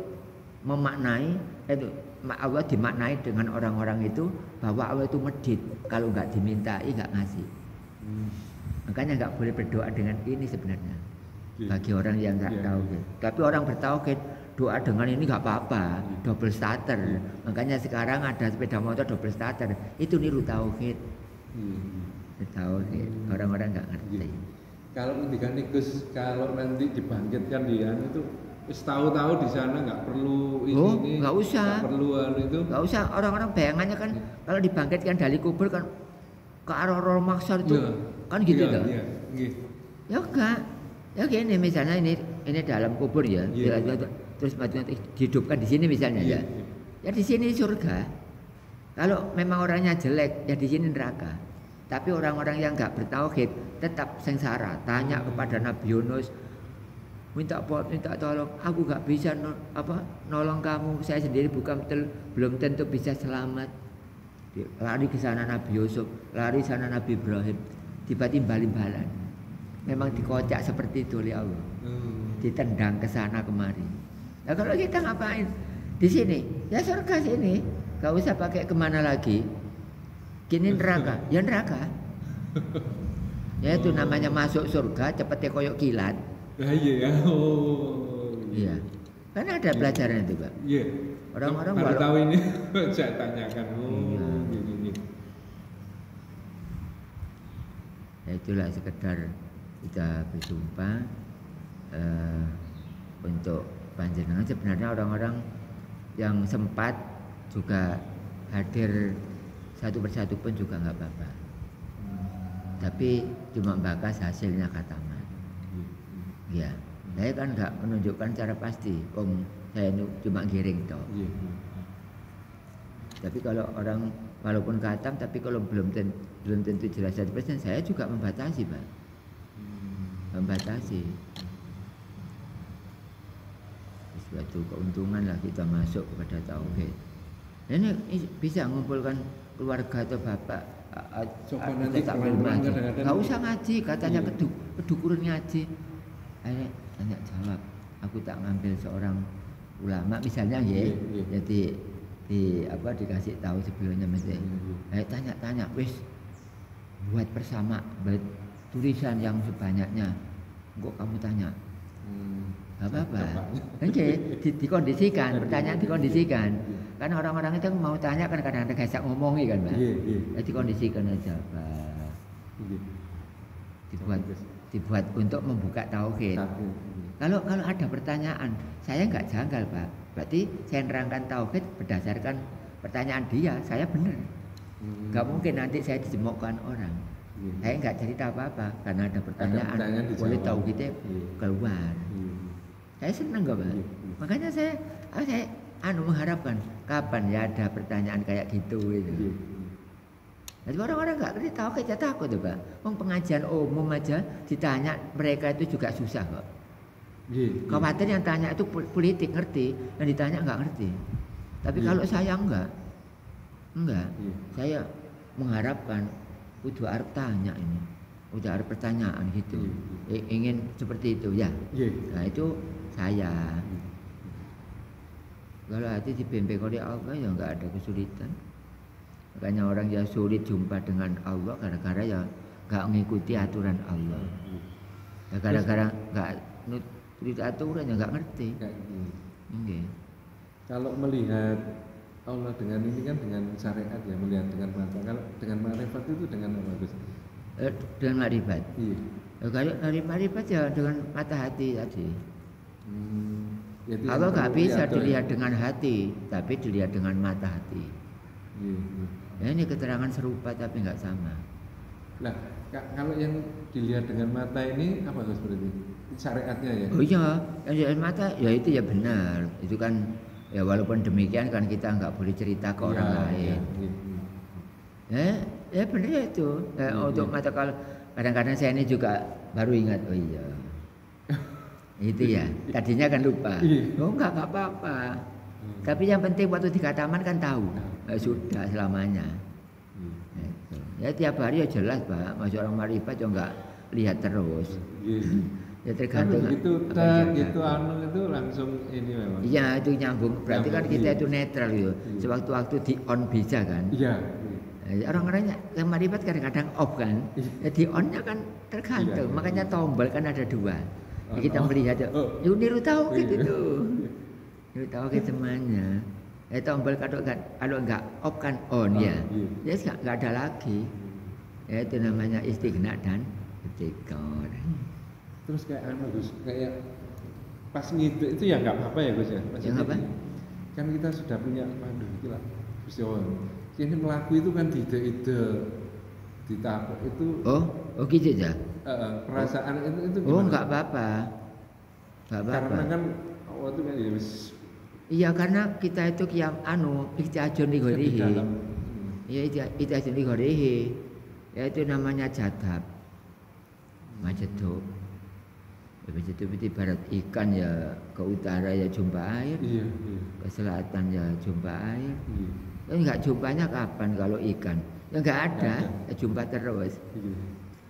memaknai itu, Allah dimaknai dengan orang-orang itu bahwa Allah itu medit, kalau nggak dimintai nggak ngasih. Makanya nggak boleh berdoa dengan ini sebenarnya bagi orang yang nggak tahu. Tapi orang bertauhid doa dengan ini nggak apa-apa, double starter. Makanya sekarang ada sepeda motor double starter, itu niru tauhid. Tauhid orang-orang nggak ngerti. Kalau diganti Gus, kalau nanti dibangkitkan dia itu tahu-tahu di sana nggak perlu ini, nggak usah, nggak perlu itu, nggak usah. Orang-orang bayangannya kan kalau dibangkitkan dari kubur kan ke arah roh maksar itu kan gitu kan? Ya enggak, ya gini misalnya ini dalam kubur ya, terus dihidupkan di sini misalnya ya di sini surga. Kalau memang orangnya jelek ya di sini neraka. Tapi orang-orang yang nggak bertauhid tetap sengsara. Tanya kepada Nabi Yunus, minta tolong, aku gak bisa nolong kamu, saya sendiri belum tentu bisa selamat. Lari ke sana Nabi Yusuf, lari sana Nabi Ibrahim, tiba-tiba timbalan. Memang dikocak seperti itu oleh Allah, ditendang ke sana kemari. Nah kalau kita ngapain di sini? Ya surga sini, gak usah pakai kemana lagi. Kini neraka, ya neraka. Ya itu namanya masuk surga cepetnya koyok kilat. Iya. Iya. Kan ada pelajaran itu, Pak. Iya. Orang-orang baru tahu ini saya tanyakan. Gini. Ya itulah sekedar kita berjumpa untuk panjenengan. Sebenarnya orang-orang yang sempat juga hadir satu persatu pun juga nggak apa-apa. Tapi cuma bakas hasilnya kataman. Ya, saya kan nggak menunjukkan cara pasti. Saya cuma giring toh. Tapi kalau orang walaupun khatam tapi kalau belum tentu jelas 100%, saya juga membatasi, Pak. Membatasi. Suatu keuntungan lah kita masuk kepada tauhid. Ini bisa mengumpulkan keluarga atau bapak nanti ngaji. Gak usah ngaji, katanya kedukuran ngaji. Ayo tanya jawab. Aku tak ngambil seorang ulama misalnya ya. Jadi dikasih tahu sebelumnya mesti. Ayo tanya, wis buat buat tulisan yang sebanyaknya. Kok kamu tanya? Gak apa-apa. Oke, dikondisikan, pertanyaan dikondisikan. Kan orang-orang itu mau tanya kan kadang-kadang kayak ngomongi kan, Pak. Iya. Dikondisikan aja, Pak. Dibuat untuk membuka tauhid. Kalau ada pertanyaan, saya nggak janggal, Pak. Berarti saya nerangkan tauhid berdasarkan pertanyaan dia, saya benar. Nggak mungkin nanti saya dijemokkan orang. Saya nggak cerita apa-apa karena ada pertanyaan boleh tauhidnya keluar. Saya senang nggak, Pak? Makanya saya mengharapkan kapan ya ada pertanyaan kayak gitu. Jadi orang-orang nggak ngerti tauhid ya takut tuh, Pak. Pengajian umum aja ditanya mereka itu juga susah kok. Khawatir yang tanya itu politik ngerti, yang ditanya nggak ngerti. Tapi kalau saya enggak. Saya mengharapkan kudu arep tanya ini, udah ada pertanyaan gitu, ingin seperti itu ya. Nah itu saya. Kalau hati dibimbing oleh Allah ya nggak ada kesulitan. Makanya orang yang sulit jumpa dengan Allah gara-gara ya nggak mengikuti aturan Allah. Ya gara-gara nggak nututi aturan ya nggak ngerti. Kalau melihat Allah dengan ini kan dengan syariat ya, melihat dengan mata. Kalau dengan ma'rifat itu dengan apa, Gus? Dengan ma'rifat. Iya. Kalau dari ma'rifat ya dengan mata hati tadi. Allah nggak bisa dilihat dengan hati, tapi dilihat dengan mata hati. Ya, ini keterangan serupa tapi nggak sama. Nah, kalau yang dilihat dengan mata ini apa, Gus, berarti? Syariatnya ya? Oh iya, yang dilihat mata ya itu ya benar. Itu kan ya walaupun demikian kan kita nggak boleh cerita ke orang lain. Ya benar ya itu. Untuk mata kalau kadang-kadang saya ini juga baru ingat, oh iya. Itu ya. Tadinya kan lupa. Oh enggak apa-apa. Tapi yang penting waktu di Kataman kan tahu. Sudah selamanya. Ya tiap hari ya jelas, Pak. Masuk orang marifat ya enggak lihat terus. Ya tergantung itu langsung ini memang. Iya, itu nyambung. Berarti kan kita itu netral gitu. Sewaktu-waktu di on bisa kan? Iya. Orang-orang yang marifat kadang-kadang off kan. Ya di onnya kan tergantung. Makanya tombol kan ada dua. Ya, kita melihat ya niru tauhid itu. Niru tauhid semuanya. Ya tombol kalau enggak off kan on ya. Ya enggak ada lagi. Ya itu namanya istighna dan istiqor. Terus kayak Gus, kayak pas ngide itu ya nggak apa-apa ya, Gus ya. Yang apa? Kan kita sudah punya pandu itulah. Gus ini melaku itu kan ide-ide di tahap itu. Oh gitu ya. Perasaan itu gimana? Oh nggak apa-apa. Karena kan waktu kan ya wis. Iya karena kita itu ikhtiajon li ghorihi. Iya ikhtiajon li ghorihi. Ya itu namanya jadab. Majeduk. Begitu ibarat ikan ya ke utara ya jumpa air, ke selatan ya jumpa air. Ya nggak jumpanya kapan kalau ikan? Ya nggak ada, ya jumpa terus.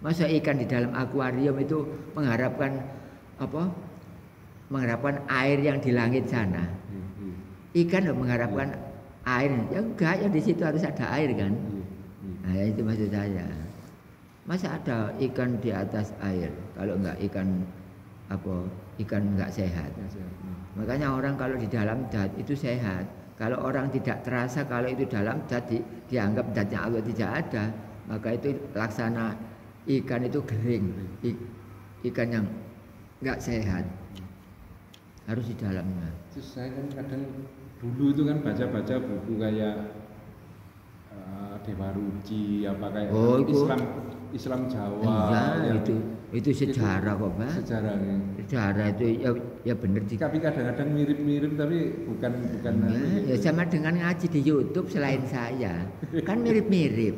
Masa ikan di dalam akuarium itu mengharapkan apa? Mengharapkan air yang di langit sana. Ikan mengharapkan air, ya enggak, ya di situ harus ada air kan? Nah itu maksud saya. Masa ada ikan di atas air? Kalau enggak ikan enggak sehat. Makanya orang kalau di dalam zat itu sehat. Kalau orang tidak terasa kalau itu dalam zat dianggap zatnya Allah tidak ada, maka itu laksana ikan itu kering, ikan yang enggak sehat. Harus di dalamnya. Terus saya kan kadang dulu itu kan baca-baca buku kayak Dewa Ruci apa kayak Islam Jawa ya, itu Itu sejarah kok, Pak. Sejarah ya. Sejarah itu ya benar sih. Tapi kadang-kadang mirip-mirip tapi bukan ya sama dengan ngaji di YouTube selain saya. Kan mirip-mirip.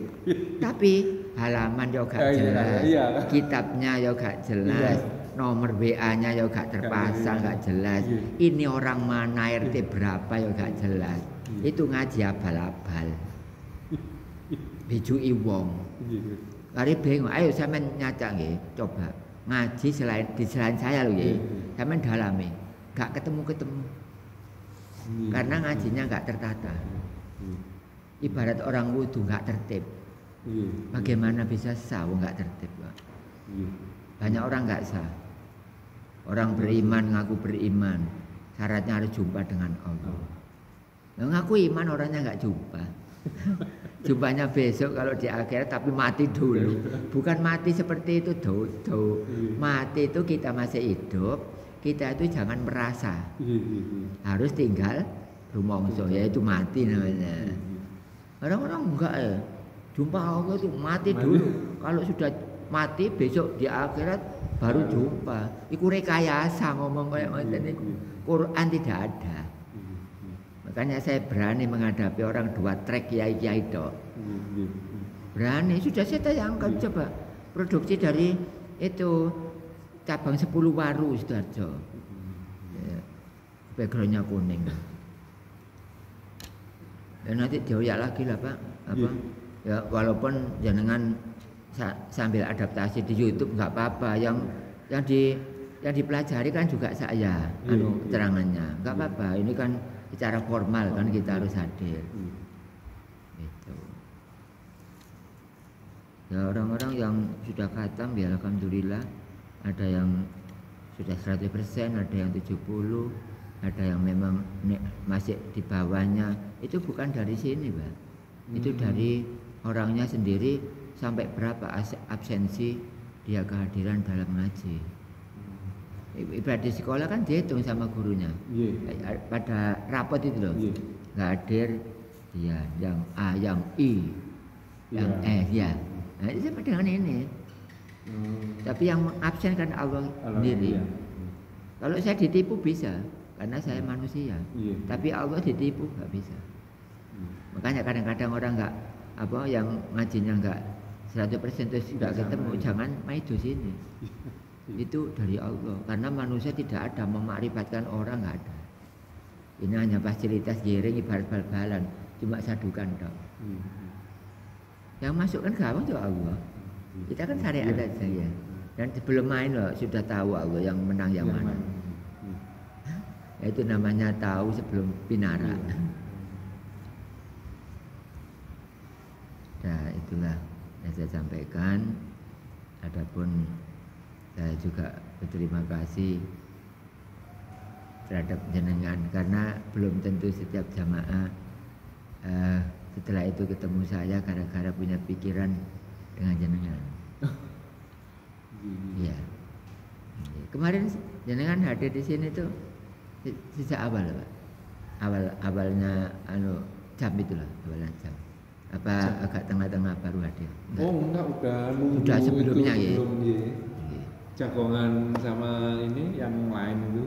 Tapi halaman yo gak jelas. Kitabnya yo gak jelas. Nomor WA-nya yo gak terpasang, gak jelas. Ini orang mana, RT berapa yo gak jelas. Itu ngaji abal-abal. Bijui wong. Kari bingung, ayo sampean nyacak nggih, coba ngaji selain saya lho nggih. Sampean dalami, gak ketemu-ketemu. Karena ngajinya gak tertata. Ibarat orang wudu gak tertib. Bagaimana bisa sah gak tertib, Pak? Banyak orang gak sah. Orang beriman ngaku beriman, syaratnya harus jumpa dengan Allah. Ngaku iman orangnya gak jumpa. Jumpanya besok kalau di akhirat, tapi mati dulu. Bukan mati seperti itu, dodo. Mati itu kita masih hidup, kita itu jangan merasa. Harus tinggal rumongso, yaitu mati namanya. Orang-orang enggak ya. Jumpa Allah itu mati dulu. Kalau sudah mati besok di akhirat baru jumpa. Iku rekayasa ngomong kayak ngoten niku. Quran tidak ada. Makanya saya berani menghadapi orang dua trek kiai-kiai dok. Berani, sudah saya tayangkan coba produksi dari itu cabang 10 Waru Sidoarjo. Ya, backgroundnya kuning. Dan nanti dioyak lagi lah Pak. Apa? Ya walaupun jenengan sambil adaptasi di YouTube nggak apa-apa. Yang dipelajari kan juga saya, keterangannya nggak apa-apa. Ini kan secara formal kan kita harus hadir. Itu. Ya orang-orang yang sudah khatam ya alhamdulillah, ada yang sudah 100%, ada yang 70%, ada yang memang masih di bawahnya. Itu bukan dari sini, Pak. Itu dari orangnya sendiri sampai berapa absensi dia kehadiran dalam ngaji. Ibarat di sekolah kan dihitung sama gurunya. Pada rapot itu loh. Nggak hadir ya yang A, yang I, yang E ya. Nah itu sama dengan ini. Tapi yang absen kan Allah sendiri. Kalau saya ditipu bisa, karena saya manusia. Tapi Allah ditipu nggak bisa. Makanya kadang-kadang orang nggak yang ngajinya nggak 100% terus nggak ketemu, jangan main di sini. Itu dari Allah, karena manusia tidak ada memakrifatkan orang, nggak ada. Ini hanya fasilitas giring ibarat bal-balan, cuma sadukan dok. Yang masuk kan gawang itu Allah. Kita kan syariat aja ya. Dan sebelum main loh sudah tahu Allah yang menang yang mana. Itu namanya tahu sebelum binara. Nah itulah yang saya sampaikan. Adapun saya juga berterima kasih terhadap jenengan, karena belum tentu setiap jamaah setelah itu ketemu saya gara-gara punya pikiran dengan jenengan. Iya. Kemarin jenengan hadir di sini tuh sejak awal, Pak. Awalnya jam itulah, awalnya jam. Apa agak tengah-tengah baru hadir? Enggak, udah nunggu. Udah sebelumnya ya. Jagongan sama ini yang lain itu.